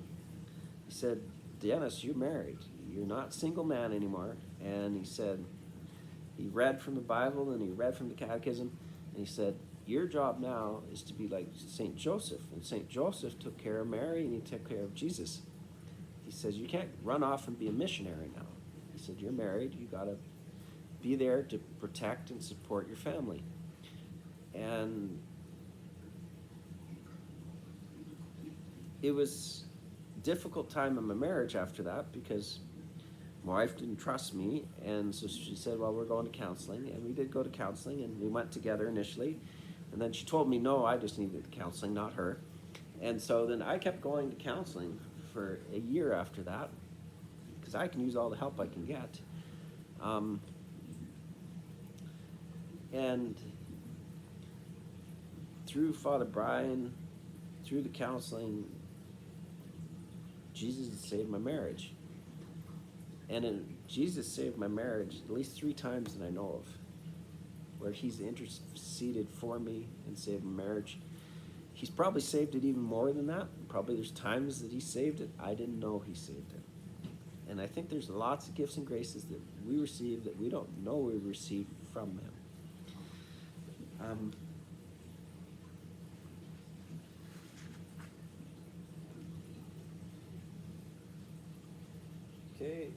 [SPEAKER 1] He said, Dennis, you're married. You're not a single man anymore. And he said, he read from the Bible and he read from the Catechism, and he said, your job now is to be like St. Joseph. And St. Joseph took care of Mary and he took care of Jesus. He says, you can't run off and be a missionary now. He said, you're married. You got to be there to protect and support your family. And it was a difficult time in my marriage after that because my wife didn't trust me, and so she said, well, we're going to counseling. And we did go to counseling, and we went together initially. And then she told me, no, I just needed counseling, not her. And so then I kept going to counseling for a year after that because I can use all the help I can get. And through Father Brian, through the counseling, Jesus saved my marriage. And Jesus saved my marriage at least 3 times that I know of, where he's interceded for me and saved my marriage. He's probably saved it even more than that. Probably there's times that he saved it. I didn't know he saved it. And I think there's lots of gifts and graces that we receive that we don't know we received from him. Okay.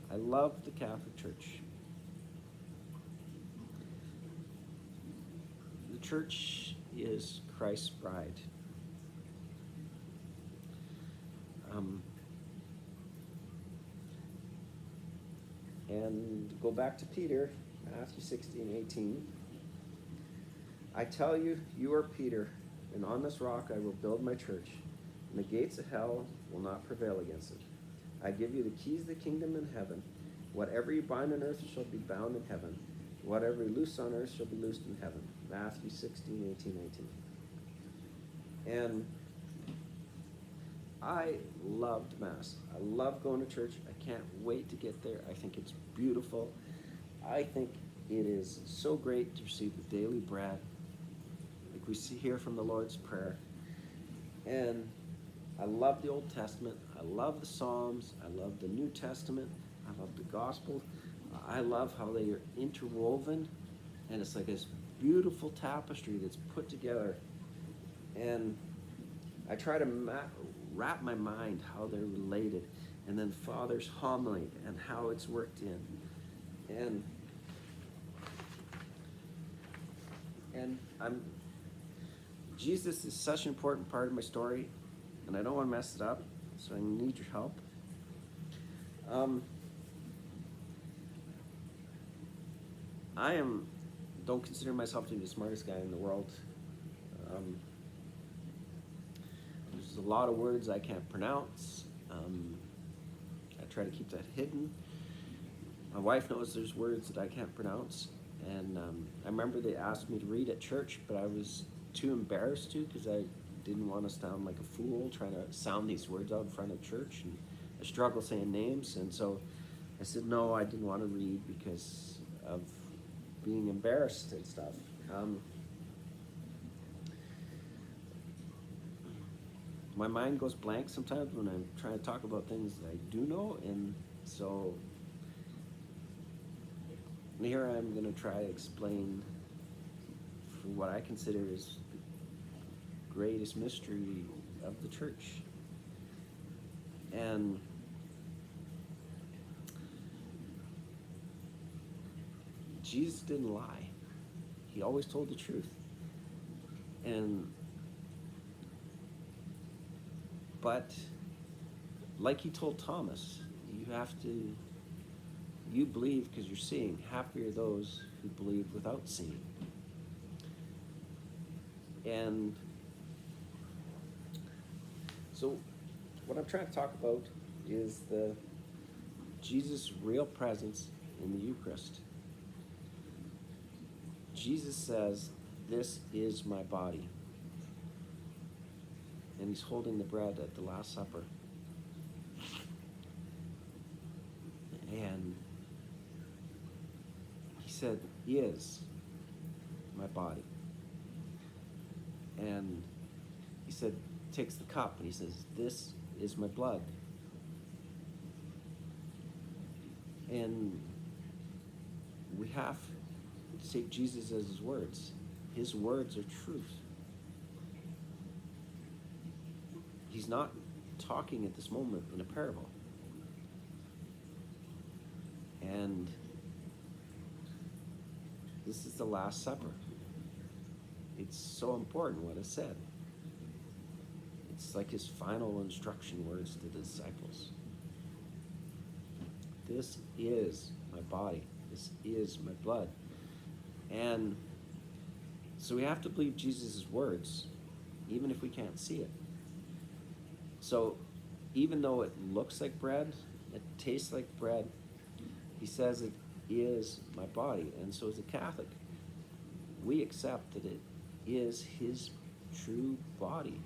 [SPEAKER 1] I love the Catholic Church. The church is Christ's bride. And go back to Peter, Matthew 16:18. I tell you, you are Peter, and on this rock I will build my church, and the gates of hell will not prevail against it. I give you the keys of the kingdom in heaven. Whatever you bind on earth shall be bound in heaven. Whatever you loose on earth shall be loosed in heaven. Matthew 16:18. And I loved Mass. I love going to church. I can't wait to get there. I think it's beautiful. I think it is so great to receive the daily bread, like we see here from the Lord's Prayer. And I love the Old Testament. I love the Psalms. I love the New Testament. I love the Gospels. I love how they are interwoven, and it's like this beautiful tapestry that's put together. And I try to wrap my mind how they're related, and then Father's homily and how it's worked in, and I'm Jesus is such an important part of my story, and I don't want to mess it up, so I need your help. I don't consider myself to be the smartest guy in the world. Um, there's a lot of words I can't pronounce. I try to keep that hidden. My wife knows there's words that I can't pronounce, and I remember they asked me to read at church, but I was too embarrassed to because I didn't want to sound like a fool trying to sound these words out in front of church, and I struggle saying names, and so I said no, I didn't want to read because of being embarrassed and stuff. My mind goes blank sometimes when I'm trying to talk about things that I do know, and so here I'm going to try to explain for what I consider is the greatest mystery of the church. And Jesus didn't lie. He always told the truth. But like he told Thomas, you believe because you're seeing. Happy are those who believe without seeing. And so what I'm trying to talk about is Jesus' real presence in the Eucharist. Jesus says, "This is my body." And he's holding the bread at the Last Supper. And he said, "Is my body." And he said, takes the cup, and he says, "This is my blood." And we have to take Jesus as his words. His words are truth. He's not talking at this moment in a parable. And this is the Last Supper. It's so important what is said. It's like his final instruction words to the disciples. This is my body. This is my blood. And so we have to believe Jesus' words, even if we can't see it. So even though it looks like bread, it tastes like bread, he says it is my body. And so as a Catholic, we accept that it is his true body.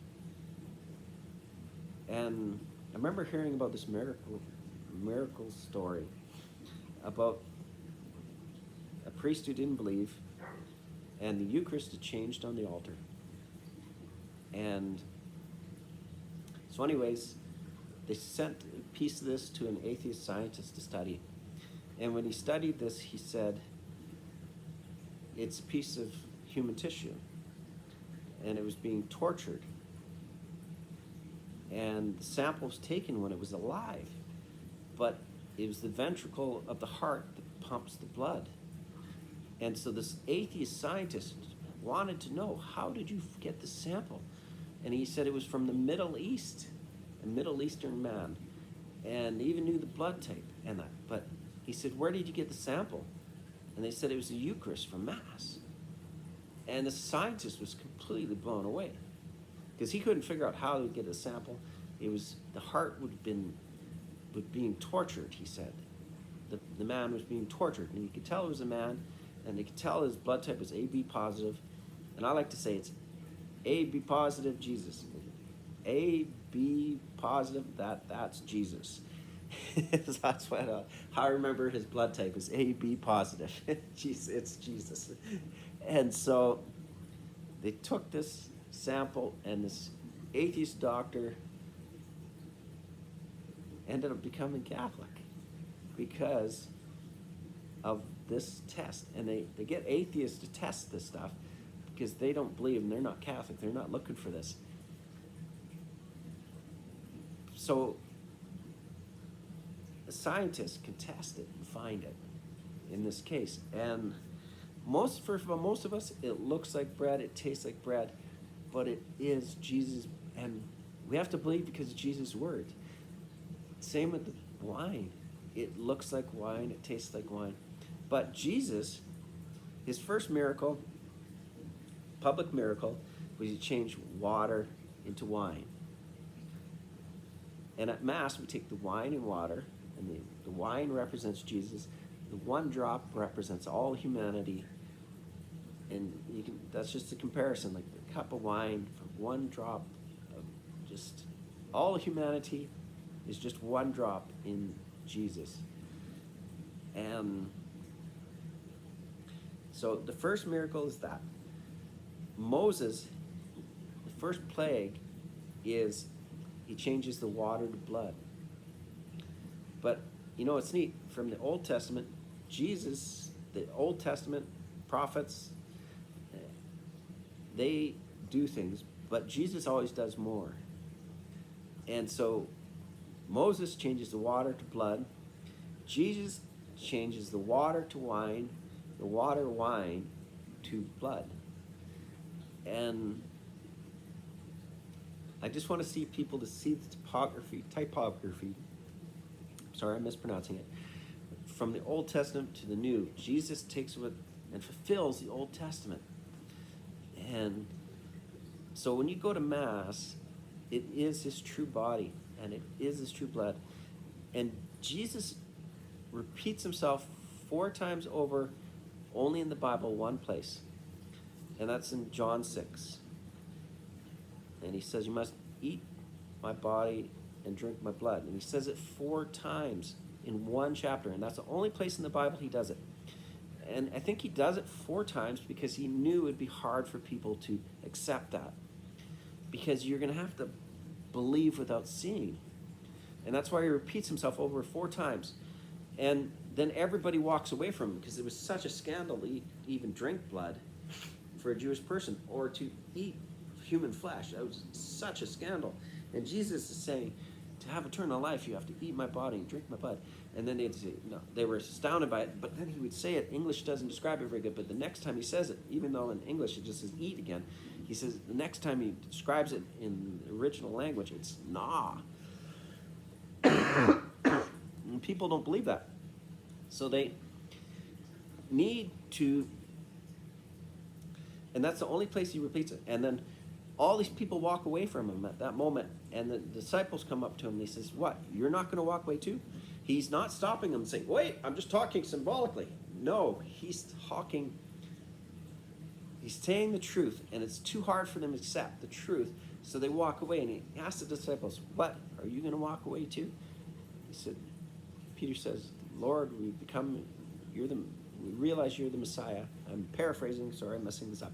[SPEAKER 1] And I remember hearing about this miracle story about a priest who didn't believe, and the Eucharist had changed on the altar. And so anyways, they sent a piece of this to an atheist scientist to study. And when he studied this, he said, it's a piece of human tissue, and it was being tortured. And the sample was taken when it was alive, but it was the ventricle of the heart that pumps the blood. And so this atheist scientist wanted to know, how did you get the sample? And he said it was from the Middle East, a Middle Eastern man, and even knew the blood type and that. But he said, where did you get the sample? And they said it was the Eucharist from Mass. And the scientist was completely blown away, because he couldn't figure out how to get a sample. It was the heart being tortured, he said. The man was being tortured, and you could tell it was a man, and they could tell his blood type was AB positive. And I like to say it's AB positive Jesus. AB positive, that's Jesus. That's what how I remember his blood type is AB positive. It's Jesus. And so they took this sample, and this atheist doctor ended up becoming Catholic because of this test. And they get atheists to test this stuff because they don't believe, and they're not Catholic. They're not looking for this. So a scientist can test it and find it in this case. And for most of us, it looks like bread, it tastes like bread, but it is Jesus, and we have to believe because of Jesus' word. Same with the wine. It looks like wine, it tastes like wine. But Jesus, his first miracle, public miracle, was he changed water into wine. And at Mass, we take the wine and water, and the wine represents Jesus. The one drop represents all humanity. And that's just a comparison, like the cup of wine for one drop of just all humanity is just one drop in Jesus. And so the first miracle is that. Moses, the first plague is he changes the water to blood. But it's neat. From the Old Testament, Jesus, the Old Testament prophets, they do things, but Jesus always does more. And so Moses changes the water to blood. Jesus changes the water to wine, the wine to blood. And I just want to see people to see the typography. Sorry, I'm mispronouncing it. From the Old Testament to the New, Jesus takes what and fulfills the Old Testament. And so when you go to Mass, it is his true body and it is his true blood. And Jesus repeats himself 4 times over, only in the Bible, one place. And that's in John 6. And he says, you must eat my body and drink my blood. And he says it 4 times in one chapter. And that's the only place in the Bible he does it. And I think he does it 4 times because he knew it would be hard for people to accept that. Because you're going to have to believe without seeing. And that's why he repeats himself over 4 times. And then everybody walks away from him because it was such a scandal to even drink blood for a Jewish person or to eat human flesh. That was such a scandal. And Jesus is saying, to have eternal life, you have to eat my body and drink my blood. And then they'd say, no, they were astounded by it. But then he would say it. English doesn't describe it very good. But the next time he says it, even though in English it just says eat again, he says the next time he describes it in the original language, it's nah. And people don't believe that. So they need to, and that's the only place he repeats it. And then all these people walk away from him at that moment, and the disciples come up to him and he says, what, you're not going to walk away too? He's not stopping them saying, wait, I'm just talking symbolically. No, he's talking, he's saying the truth, and it's too hard for them to accept the truth, so they walk away. And he asks the disciples, what, are you going to walk away too? He said, Peter says, Lord, we realize you're the Messiah. I'm paraphrasing, sorry, I'm messing this up.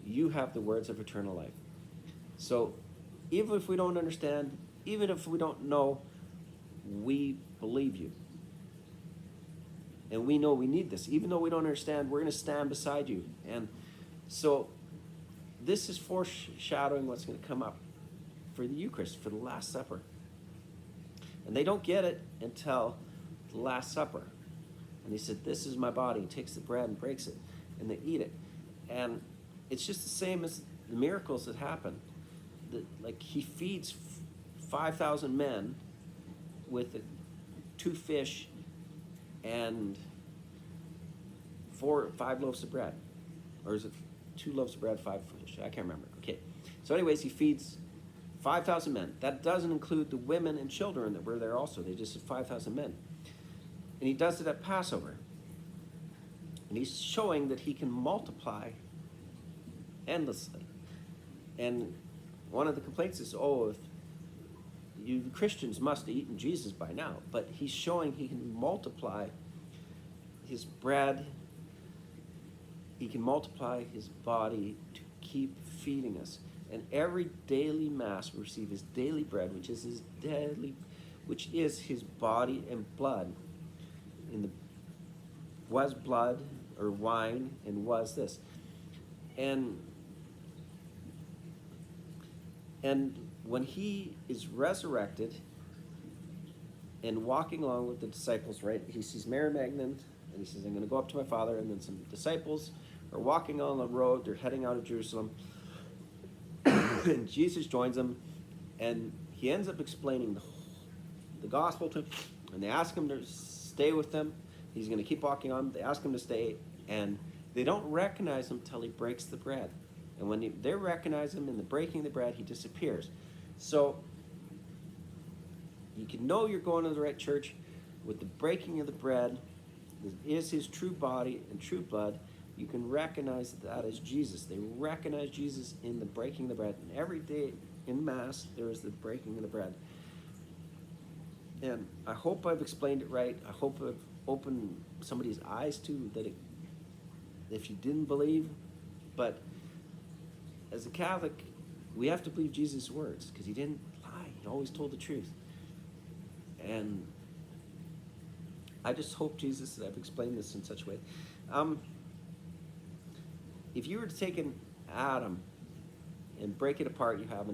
[SPEAKER 1] You have the words of eternal life. So even if we don't understand, even if we don't know, we believe you. And we know we need this. Even though we don't understand, we're going to stand beside you. And so this is foreshadowing what's going to come up for the Eucharist, for the Last Supper. And they don't get it until the Last Supper. And he said, this is my body. He takes the bread and breaks it, and they eat it. And it's just the same as the miracles that happen. Like he feeds 5,000 men with 2 fish and 5 loaves of bread. Or is it 2 loaves of bread, 5 fish? I can't remember. Okay. So anyways, he feeds 5,000 men. That doesn't include the women and children that were there also. They just said 5,000 men. And he does it at Passover. And he's showing that he can multiply endlessly. And one of the complaints is, if you Christians must have eaten Jesus by now. But he's showing he can multiply his bread. He can multiply his body to keep feeding us. And every daily Mass we receive his daily bread, which is his body and blood. In the was blood or wine, and was this. And when he is resurrected and walking along with the disciples, right? He sees Mary Magdalene, and he says, I'm going to go up to my Father. And then some disciples are walking on the road. They're heading out of Jerusalem. And Jesus joins them, and he ends up explaining the gospel to them. And they ask him to stay with them. He's going to keep walking on. They ask him to stay, and they don't recognize him till he breaks the bread. And when they recognize him in the breaking of the bread, he disappears. So you can know you're going to the right church with the breaking of the bread. This is his true body and true blood. You can recognize that as Jesus. They recognize Jesus in the breaking of the bread. And every day in Mass, there is the breaking of the bread. And I hope I've explained it right. I hope I've opened somebody's eyes to that if you didn't believe. But as a Catholic, we have to believe Jesus' words, because he didn't lie. He always told the truth. And I just hope, Jesus, that I've explained this in such a way. If you were to take an atom and break it apart, you have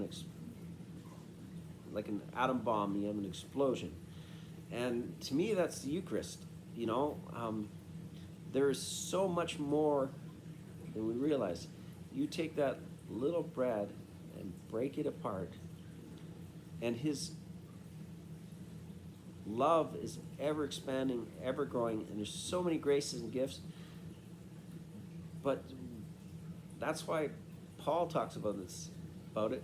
[SPEAKER 1] like an atom bomb, you have an explosion. And to me, that's the Eucharist. You know, there is so much more than we realize. You take that little bread and break it apart, and his love is ever expanding, ever growing, and there's so many graces and gifts. But that's why Paul talks about it.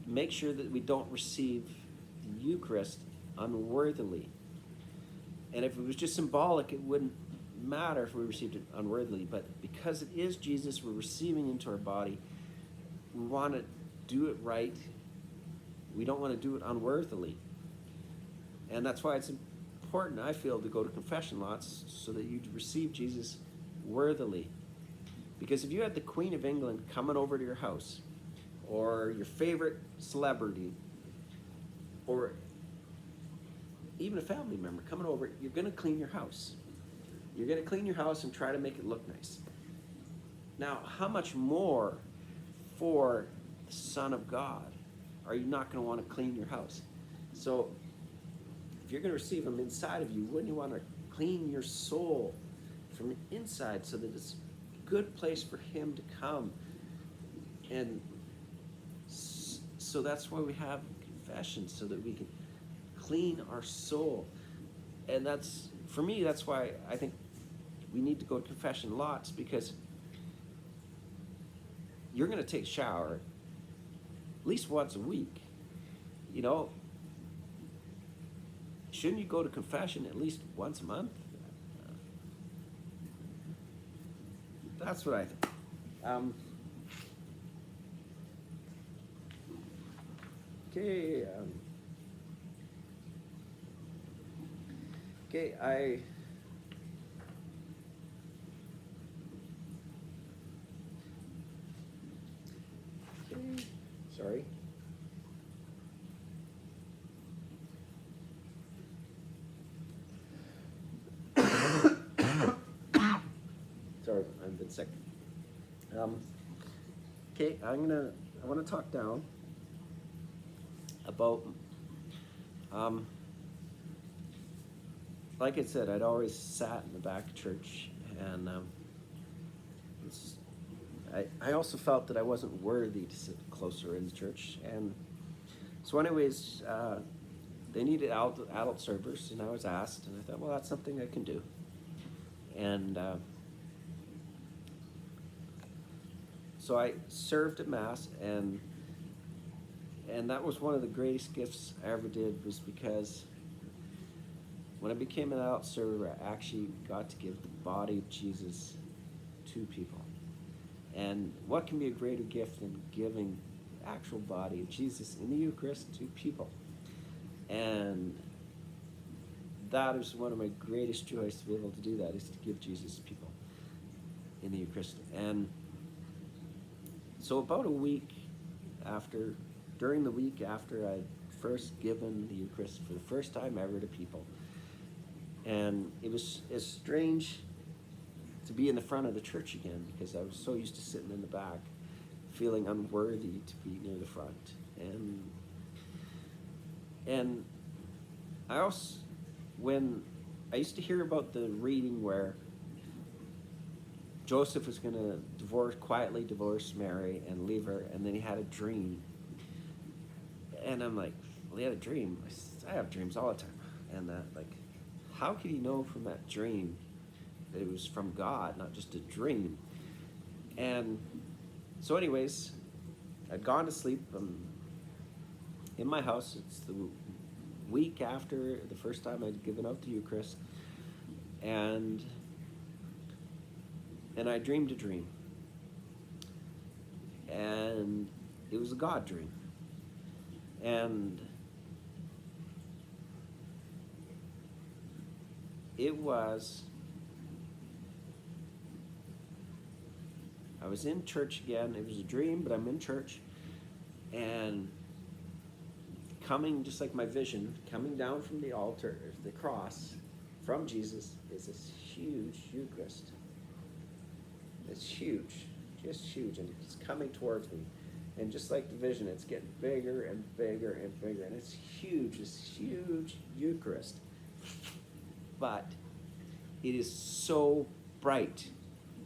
[SPEAKER 1] Make sure that we don't receive the Eucharist unworthily. And if it was just symbolic, it wouldn't matter if we received it unworthily. But because it is Jesus, we're receiving into our body. We want to do it right. We don't want to do it unworthily. And that's why it's important, I feel, to go to confession lots so that you receive Jesus worthily. Because if you had the Queen of England coming over to your house, or your favorite celebrity, or even a family member coming over, you're going to clean your house. You're going to clean your house and try to make it look nice. Now, how much more for the Son of God are you not going to want to clean your house? So, if you're going to receive him inside of you, wouldn't you want to clean your soul from the inside so that it's a good place for him to come? And so that's why we have confession, so that we can clean our soul. And that's, for me, that's why I think we need to go to confession lots, because you're going to take a shower at least once a week. You know, shouldn't you go to confession at least once a month? That's what I think. Okay. Okay, okay, sorry. Sorry, I've been sick. Okay, I want to talk down about, like I said, I'd always sat in the back of church, and I also felt that I wasn't worthy to sit closer in the church. And so anyways, they needed adult servers, and I was asked, and I thought, well, that's something I can do. And so I served at Mass, and that was one of the greatest gifts I ever did, was because when I became an adult server, I actually got to give the body of Jesus to people. And what can be a greater gift than giving the actual body of Jesus in the Eucharist to people? And that is one of my greatest joys, to be able to do that, is to give Jesus to people in the Eucharist. And so about a week during the week after I'd first given the Eucharist for the first time ever to people. And it's strange to be in the front of the church again, because I was so used to sitting in the back, feeling unworthy to be near the front. And I also, when I used to hear about the reading where Joseph was going to quietly divorce Mary and leave her, and then he had a dream. And I'm like, well, he had a dream. I have dreams all the time. And how could he know from that dream that it was from God, not just a dream? And so anyways, I'd gone to sleep in my house. It's the week after the first time I'd given out the Eucharist. And I dreamed a dream. And it was a God dream. And I was in church again. It was a dream, but I'm in church. And coming, just like my vision, coming down from the altar, the cross, from Jesus, is this huge Eucharist. It's huge, just huge, and it's coming towards me. And just like the vision, it's getting bigger and bigger and bigger, and it's huge, this huge Eucharist. But it is so bright.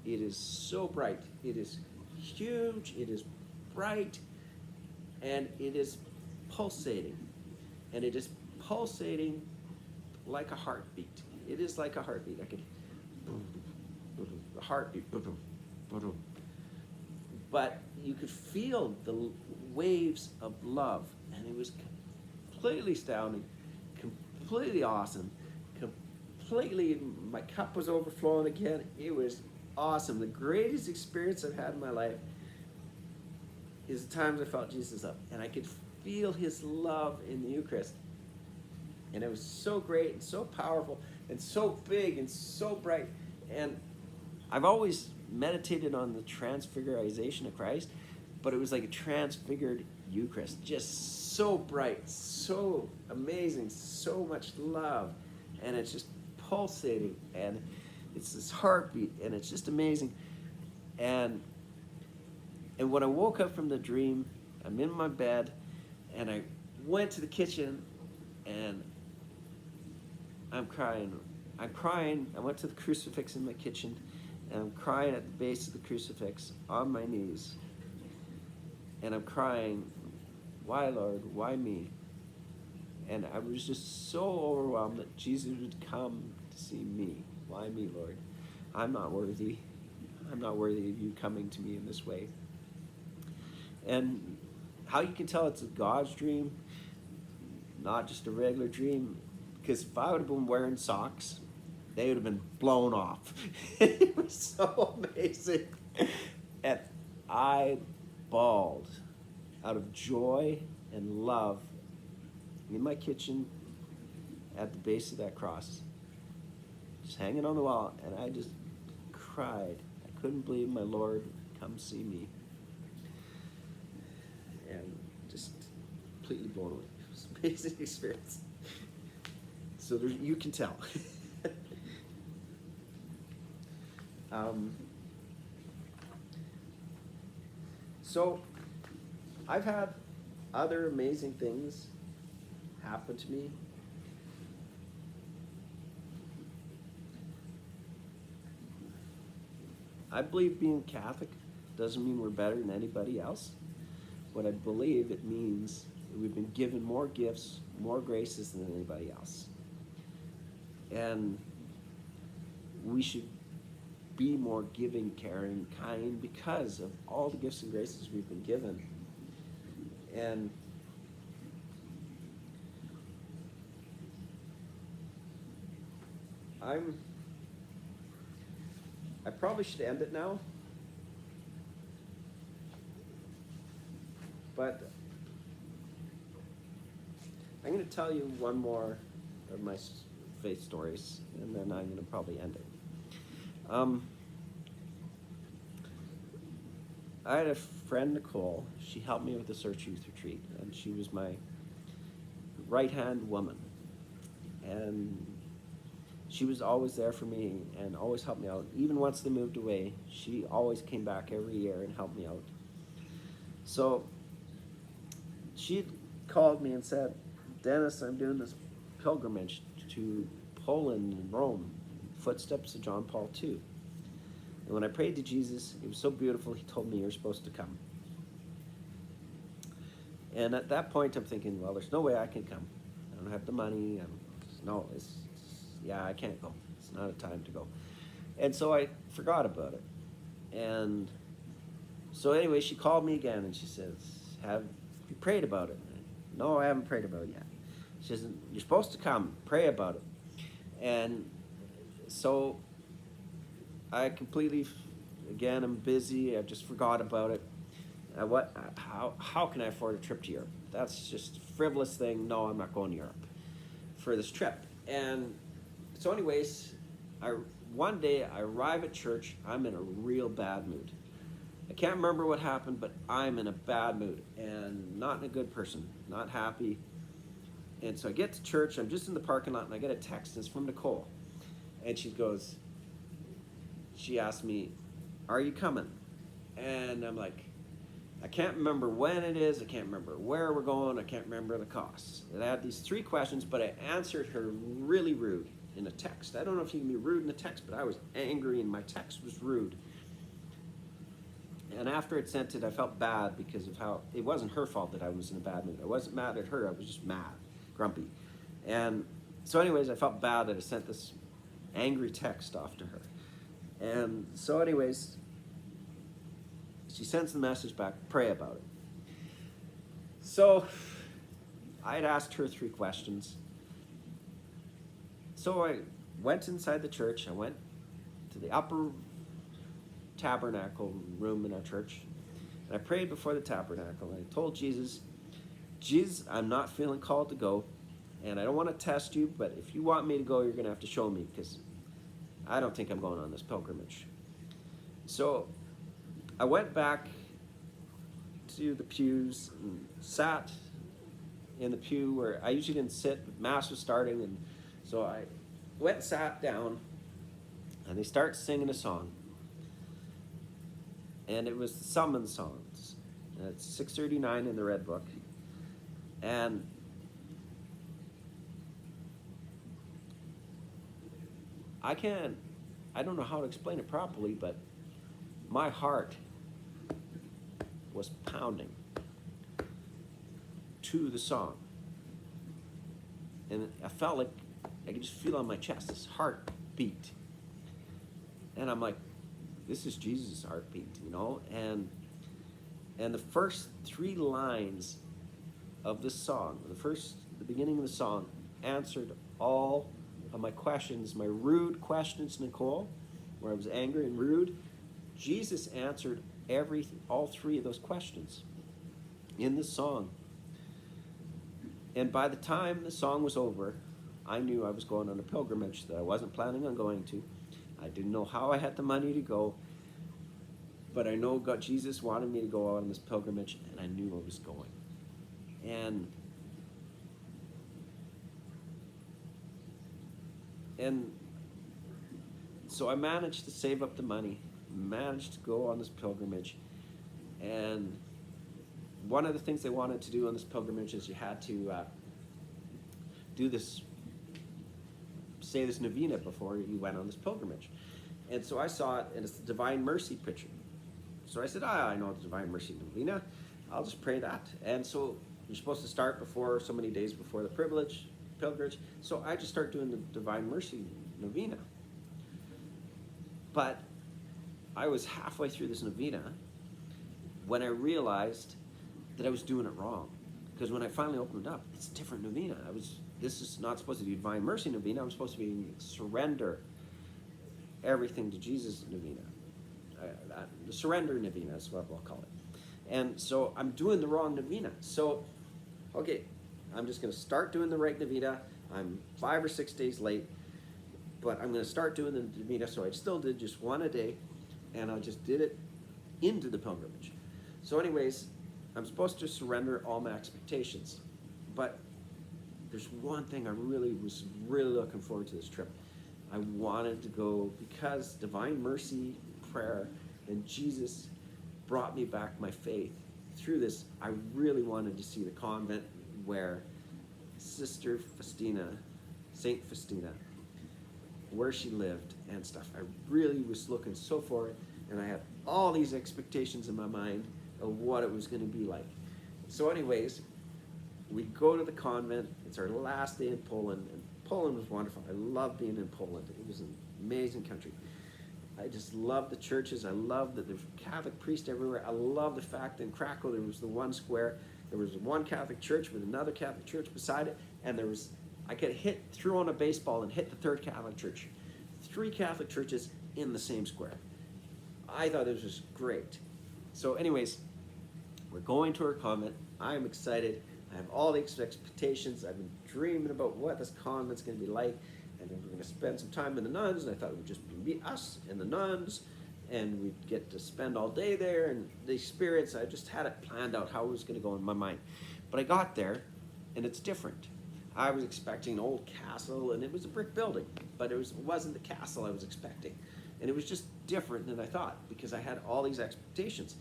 [SPEAKER 1] It is so bright. It is huge, it is bright, and it is pulsating. And it is pulsating like a heartbeat. It is like a heartbeat. I could, a heartbeat, but you could feel the waves of love, and it was completely astounding, completely awesome, completely, my cup was overflowing again. It was awesome. The greatest experience I've had in my life is the times I felt Jesus up, and I could feel his love in the Eucharist. And it was so great and so powerful and so big and so bright. And I've always meditated on the transfiguration of Christ, but it was like a transfigured Eucharist, just so bright, so amazing, so much love, and it's just pulsating, and it's this heartbeat, and it's just amazing. And when I woke up from the dream, I'm in my bed, and I went to the kitchen, and I'm crying. I went to the crucifix in my kitchen, and I'm crying at the base of the crucifix on my knees. And I'm crying, why, Lord, why me? And I was just so overwhelmed that Jesus would come to see me. Why me, Lord? I'm not worthy. I'm not worthy of you coming to me in this way. And how you can tell it's a God's dream, not just a regular dream, because if I would have been wearing socks, they would have been blown off. It was so amazing. And I bawled out of joy and love in my kitchen at the base of that cross, just hanging on the wall, and I just cried. I couldn't believe my Lord would come see me. And just completely blown away. It was an amazing experience. So you can tell. So I've had other amazing things happen to me. I believe being Catholic doesn't mean we're better than anybody else. What I believe it means that we've been given more gifts, more graces than anybody else. And we should be more giving, caring, kind because of all the gifts and graces we've been given. And I probably should end it now, but I'm going to tell you one more of my faith stories, and then I'm going to probably end it. I had a friend Nicole. She helped me with the Search Youth Retreat, and she was my right-hand woman. And she was always there for me and always helped me out. Even once they moved away, she always came back every year and helped me out. So she called me and said, Dennis, I'm doing this pilgrimage to Poland and Rome, footsteps of John Paul II. And when I prayed to Jesus, it was so beautiful, he told me you're supposed to come. And at that point, I'm thinking, well, there's no way I can come. I don't have the money. I can't go. It's not a time to go. And so I forgot about it. And so anyway, she called me again and she says, have you prayed about it? No, I haven't prayed about it yet. She says, you're supposed to come, pray about it. And so I completely, again, I'm busy. I just forgot about it. How can I afford a trip to Europe? That's just a frivolous thing. No, I'm not going to Europe for this trip. And so anyways, one day I arrive at church. I'm in a real bad mood. I can't remember what happened, but I'm in a bad mood and not in a good person, not happy. And so I get to church. I'm just in the parking lot, and I get a text. And it's from Nicole. And she asked me, are you coming? And I'm like, I can't remember when it is. I can't remember where we're going. I can't remember the costs. And I had these 3 questions, but I answered her really rude in a text. I don't know if you can be rude in a text, but I was angry and my text was rude. And after it sent it, I felt bad because of how it wasn't her fault that I was in a bad mood. I wasn't mad at her. I was just mad, grumpy. And so anyways, I felt bad that I sent this angry text off to her. And so anyways, she sends the message back, pray about it. So I had asked her 3 questions. So I went inside the church. I went to the upper tabernacle room in our church. And I prayed before the tabernacle. And I told Jesus, I'm not feeling called to go. And I don't want to test you, but if you want me to go, you're going to have to show me, because I don't think I'm going on this pilgrimage. So I went back to the pews and sat in the pew where I usually didn't sit, but Mass was starting, and so I went and sat down, and they start singing a song. And it was the Summons Songs. And it's 639 in the Red Book. And I don't know how to explain it properly, but my heart was pounding to the song. And I felt like I could just feel on my chest this heartbeat. And I'm like, this is Jesus' heartbeat, you know? And the first 3 lines of the song, the beginning of the song, answered all of my questions, my rude questions, Nicole, where I was angry and rude. Jesus answered all 3 of those questions in the song. And by the time the song was over, I knew I was going on a pilgrimage that I wasn't planning on going to. I didn't know how I had the money to go, but I know Jesus wanted me to go on this pilgrimage, and I knew I was going. And so I managed to save up the money, managed to go on this pilgrimage. And one of the things they wanted to do on this pilgrimage is you had to say this novena before you went on this pilgrimage. And so I saw it, and it's the Divine Mercy picture. So I said, I know the Divine Mercy novena. I'll just pray that. And so you're supposed to start before so many days before the pilgrimage. So I just start doing the Divine Mercy novena. But I was halfway through this novena when I realized that I was doing it wrong. Because when I finally opened it up, it's a different novena. This is not supposed to be Divine Mercy novena. I'm supposed to be surrender everything to Jesus novena. The surrender novena is what we'll call it. And so I'm doing the wrong novena. So, okay, I'm just going to start doing the right novena. I'm 5 or 6 days late, but I'm going to start doing the novena. So I still did just one a day, and I just did it into the pilgrimage. So anyways, I'm supposed to surrender all my expectations. But there's one thing I was really looking forward to this trip. I wanted to go because Divine Mercy prayer and Jesus brought me back my faith through this. I really wanted to see the convent where Sister Faustina, Saint Faustina, where she lived and stuff. I really was looking so forward, and I had all these expectations in my mind of what it was going to be like. So anyways, we go to the convent. It's our last day in Poland, and Poland was wonderful. I love being in Poland. It was an amazing country. I just love the churches. I love that there's Catholic priests everywhere. I love the fact that in Krakow there was the one square. There was one Catholic church with another Catholic church beside it, and I could throw on a baseball and hit the third Catholic church. 3 Catholic churches in the same square. I thought it was just great. So anyways, we're going to our convent. I'm excited. I have all these expectations. I've been dreaming about what this convent's going to be like. And then we're going to spend some time with the nuns. And I thought it would just be us and the nuns. And we'd get to spend all day there. And the spirits, I just had it planned out how it was going to go in my mind. But I got there, and it's different. I was expecting an old castle, and it was a brick building. But it wasn't the castle I was expecting. And it was just different than I thought because I had all these expectations.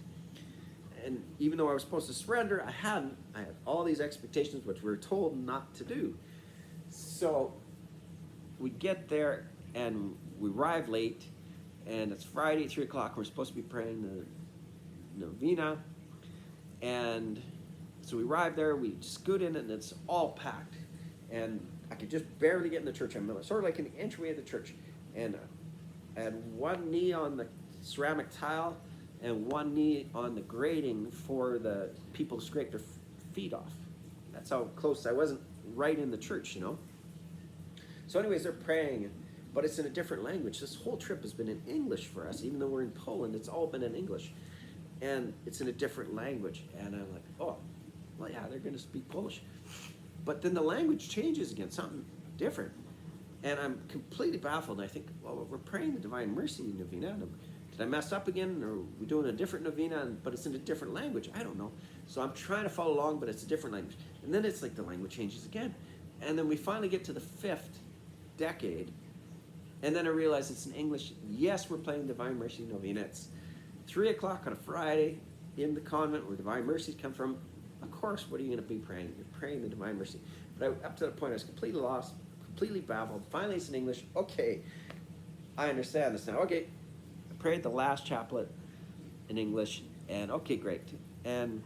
[SPEAKER 1] And even though I was supposed to surrender, I hadn't. I had all these expectations, which we were told not to do. So we get there, and we arrive late, and it's Friday, 3 o'clock. We're supposed to be praying the novena. And so we arrive there, we scoot in, and it's all packed. And I could just barely get in the church. I'm sort of like in the entryway of the church. And I had one knee on the ceramic tile, and one knee on the grating for the people to scrape their feet off. That's how close I wasn't right in the church, you know. So anyways, they're praying, but it's in a different language. This whole trip has been in English for us. Even though we're in Poland, it's all been in English. And it's in a different language. And I'm like, oh, well, yeah, they're going to speak Polish. But then the language changes again, something different. And I'm completely baffled. And I think, well, we're praying the Divine Mercy novena. Did I mess up again, or are we doing a different novena, but it's in a different language? I don't know. So I'm trying to follow along, but it's a different language. And then it's like the language changes again. And then we finally get to the 5th decade, and then I realize it's in English. Yes, we're playing Divine Mercy novena. It's 3 o'clock on a Friday in the convent where Divine Mercies come from. Of course, what are you going to be praying? You're praying the Divine Mercy. But up to that point, I was completely lost, completely baffled. Finally, it's in English. Okay, I understand this now. Okay. Prayed the last chaplet in English, and okay, great. And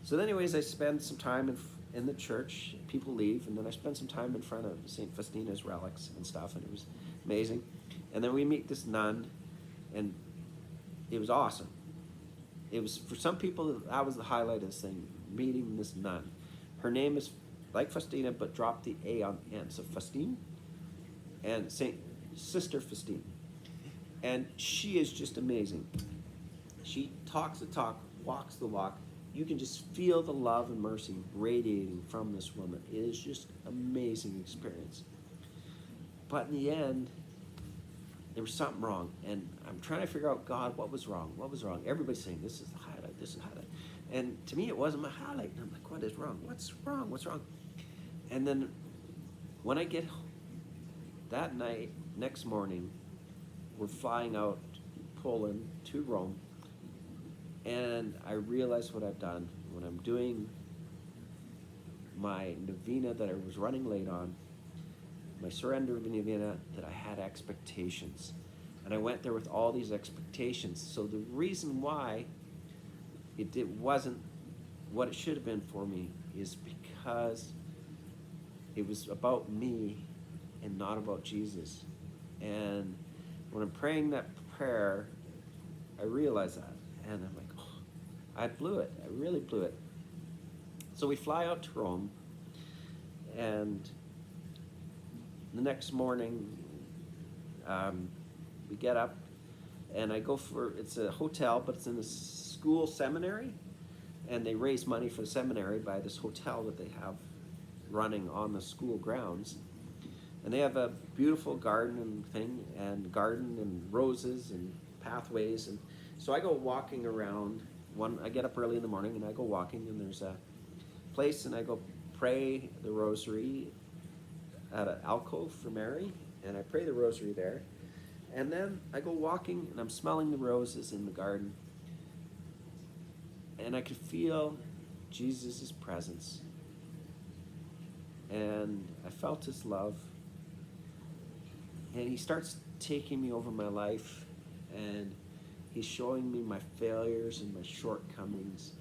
[SPEAKER 1] so anyways, I spend some time in the church. People leave, and then I spend some time in front of St. Faustina's relics and stuff, and it was amazing. And then we meet this nun, and it was awesome. It was, for some people, that was the highlight of this thing, meeting this nun. Her name is like Faustina, but drop the A on the end. So Faustine and Sister Faustine. And she is just amazing. She talks the talk, walks the walk. You can just feel the love and mercy radiating from this woman. It is just an amazing experience. But in the end, there was something wrong. And I'm trying to figure out, God, what was wrong? What was wrong? Everybody's saying, this is the highlight, this is the highlight. And to me, it wasn't my highlight. And I'm like, what is wrong? What's wrong? What's wrong? And then when I get home, that night, next morning, we're flying out Poland to Rome, and I realize what I've done. When I'm doing my novena that I was running late on, my surrender novena, that I had expectations. And I went there with all these expectations. So the reason why it wasn't what it should have been for me is because it was about me and not about Jesus. And when I'm praying that prayer, I realize that. And I'm like, oh, I blew it. I really blew it. So we fly out to Rome, and the next morning, we get up, and I go it's a hotel, but it's in a school seminary, and they raise money for the seminary by this hotel that they have running on the school grounds. And they have a beautiful garden and roses and pathways. And so I go walking around I get up early in the morning and I go walking, and there's a place, and I go pray the rosary at an alcove for Mary, and I pray the rosary there. And then I go walking, and I'm smelling the roses in the garden, and I could feel Jesus' presence. And I felt his love. And he starts taking me over my life, and he's showing me my failures and my shortcomings.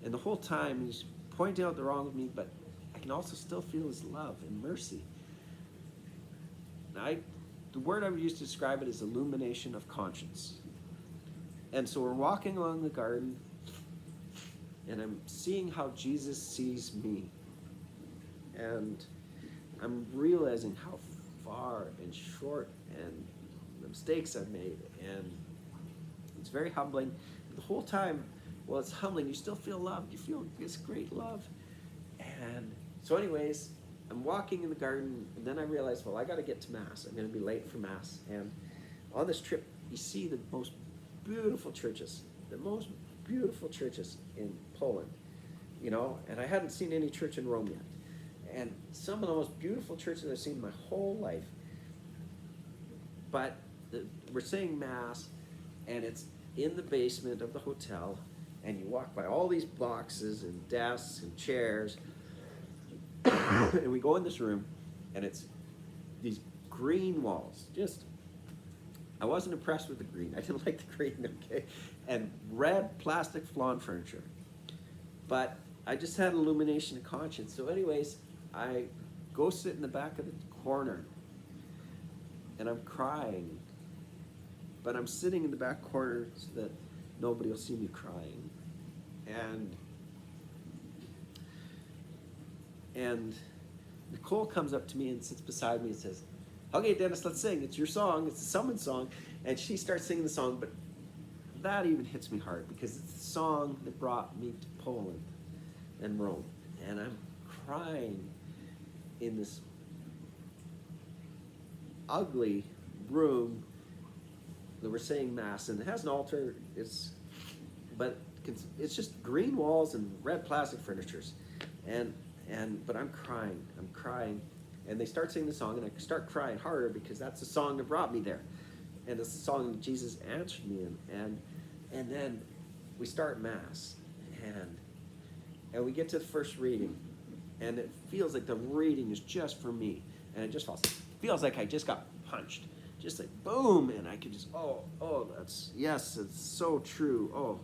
[SPEAKER 1] And the whole time he's pointing out the wrong with me, but I can also still feel his love and mercy. The word I would use to describe it is illumination of conscience. And so we're walking along the garden, and I'm seeing how Jesus sees me. And I'm realizing how far and short and the mistakes I've made. And it's very humbling. The whole time, well, it's humbling. You still feel love. You feel this great love. And so anyways, I'm walking in the garden, and then I realize, well, I got to get to Mass. I'm going to be late for Mass. And on this trip, you see the most beautiful churches in Poland, and I hadn't seen any church in Rome yet. And some of the most beautiful churches I've seen in my whole life. But we're saying Mass, and it's in the basement of the hotel, and you walk by all these boxes and desks and chairs, and we go in this room, and it's these green walls. I wasn't impressed with the green. I didn't like the green, okay? And red plastic lawn furniture. But I just had illumination of conscience. So anyways, I go sit in the back of the corner, and I'm crying. But I'm sitting in the back corner so that nobody will see me crying. And Nicole comes up to me and sits beside me and says, "Okay, Dennis, let's sing. It's your song. It's a summon song." And she starts singing the song, but that even hits me hard because it's the song that brought me to Poland and Rome. And I'm crying in this ugly room that we're saying Mass, and it has an altar. But it's just green walls and red plastic furnitures, but I'm crying, and they start singing the song, and I start crying harder because that's the song that brought me there, and it's the song that Jesus answered me in, and then we start Mass, and we get to the first reading, and it feels like the reading is just for me, and it just feels like I just got punched, just like boom, and I could just it's so true.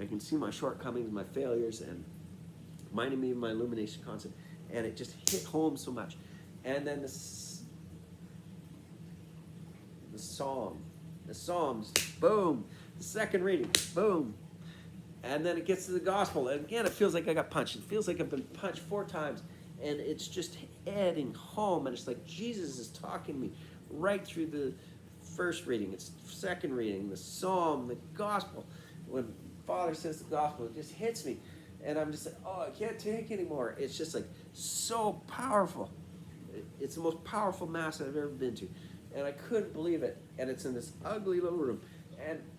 [SPEAKER 1] I can see my shortcomings, my failures, and reminding me of my illumination concept, and it just hit home so much. And then the Psalms, boom. The second reading, boom. And then it gets to the Gospel, and again, it feels like I got punched. It feels like I've been punched 4 times, and it's just heading home, and it's like Jesus is talking to me right through the first reading. It's second reading, the Psalm, the Gospel. When Father says the Gospel, it just hits me. And I'm just like, I can't take anymore. It's just like so powerful. It's the most powerful Mass I've ever been to. And I couldn't believe it. And it's in this ugly little room.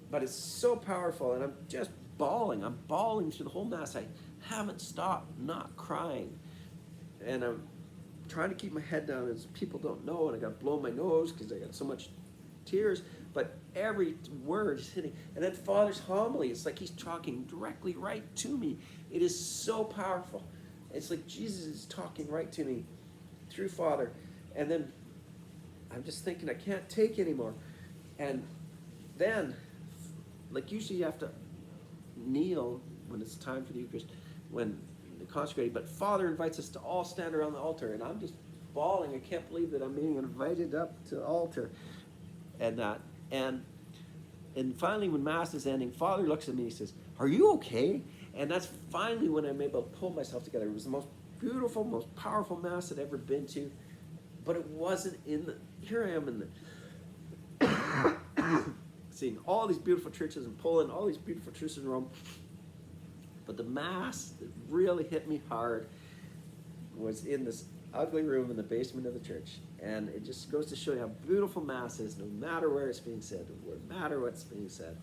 [SPEAKER 1] But it's so powerful. And I'm just bawling. I'm bawling through the whole Mass. I haven't stopped not crying. And I'm trying to keep my head down as people don't know. And I got to blow my nose because I got so much tears. But every word is hitting. And then Father's homily, it's like he's talking directly right to me. It is so powerful. It's like Jesus is talking right to me through Father. And then I'm just thinking I can't take anymore. And then, like usually you have to kneel when it's time for the Eucharist, when the consecrating. But Father invites us to all stand around the altar. And I'm just bawling. I can't believe that I'm being invited up to the altar. And finally, when Mass is ending, Father looks at me and he says, "Are you okay?" And that's finally when I'm able to pull myself together. It was the most beautiful, most powerful Mass I'd ever been to. But it wasn't here I am in seeing all these beautiful churches in Poland, all these beautiful churches in Rome. But the Mass that really hit me hard was in this ugly room in the basement of the church. And it just goes to show you how beautiful Mass is, no matter where it's being said, no matter what's being said.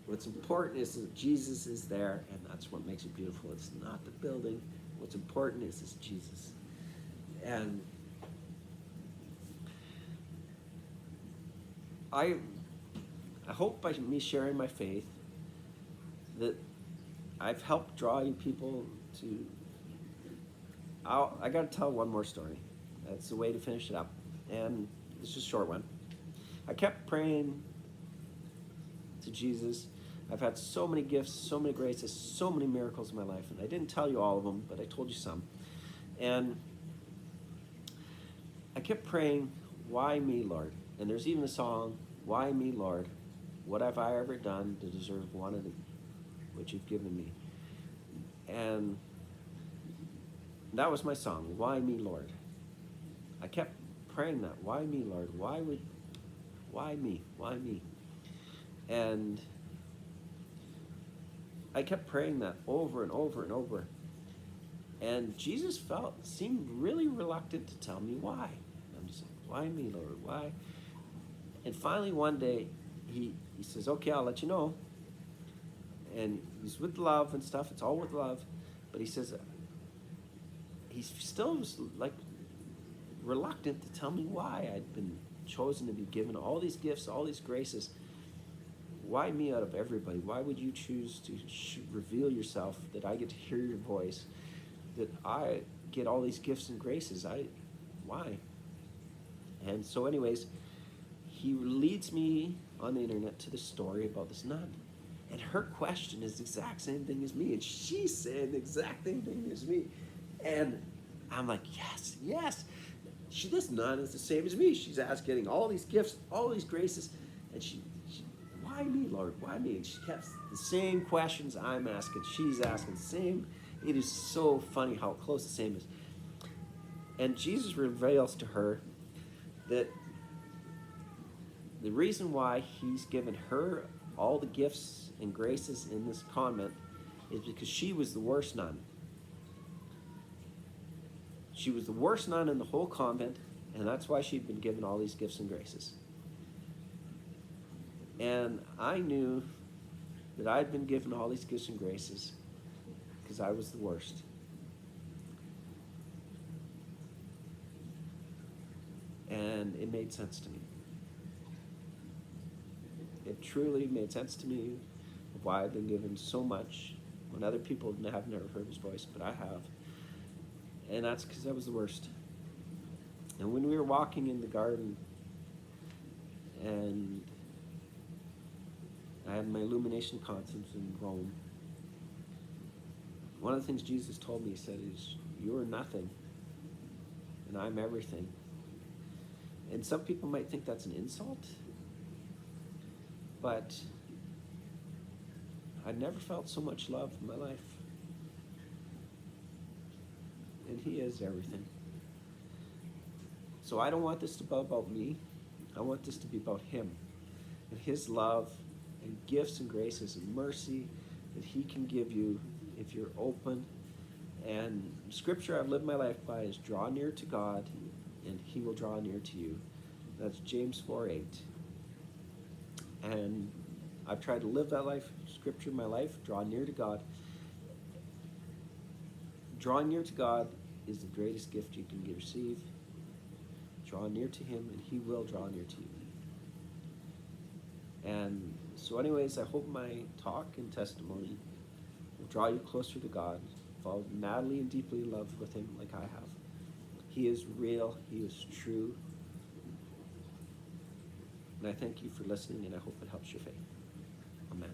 [SPEAKER 1] What's important is that Jesus is there, and that's what makes it beautiful. It's not the building. What's important is Jesus. And I hope by me sharing my faith that I've helped draw you people to. I got to tell one more story. That's the way to finish it up, and it's just a short one. I kept praying to Jesus. I've had so many gifts, so many graces, so many miracles in my life, and I didn't tell you all of them, but I told you some. And I kept praying, why me, Lord? And there's even a song, why me, Lord? What have I ever done to deserve one of what you've given me? And that was my song, why me, Lord? I kept praying that, why me, Lord? Why me? Why me? And I kept praying that over and over and over. And Jesus seemed really reluctant to tell me why. I'm just like, why me, Lord? Why? And finally one day, he says, okay, I'll let you know. And he's with love and stuff. It's all with love. But he says, he still was like reluctant to tell me why I'd been chosen to be given all these gifts, all these graces. Why me out of everybody? Why would you choose to reveal yourself, that I get to hear your voice, that I get all these gifts and graces? Why? And so anyways, he leads me on the internet to the story about this nun. And her question is the exact same thing as me. And she's saying the exact same thing as me. And I'm like, yes. This nun is the same as me. She's getting all these gifts, all these graces. And she, why me, Lord? Why me? And she kept the same questions I'm asking. She's asking the same. It is so funny how close the same is. And Jesus reveals to her that the reason why he's given her all the gifts and graces in this convent is because she was the worst nun. She was the worst nun in the whole convent, and that's why she'd been given all these gifts and graces. And I knew that I'd been given all these gifts and graces because I was the worst. And it made sense to me. It truly made sense to me of why I've been given so much when other people have never heard his voice, but I have. And that's because I was the worst. And when we were walking in the garden, and I had my illumination conference in Rome, one of the things Jesus told me, he said, is, you are nothing, and I'm everything. And some people might think that's an insult, but I've never felt so much love in my life. And he is everything. So I don't want this to be about me. I want this to be about him and his love and gifts and graces and mercy that he can give you if you're open. And scripture I've lived my life by is draw near to God and he will draw near to you. That's James 4:8. And I've tried to live that life, scripture in my life, draw near to God. Drawing near to God is the greatest gift you can receive. Draw near to him and he will draw near to you. And so anyways, I hope my talk and testimony will draw you closer to God, fall madly and deeply in love with him like I have. He is real, he is true. And I thank you for listening, and I hope it helps your faith. Amen.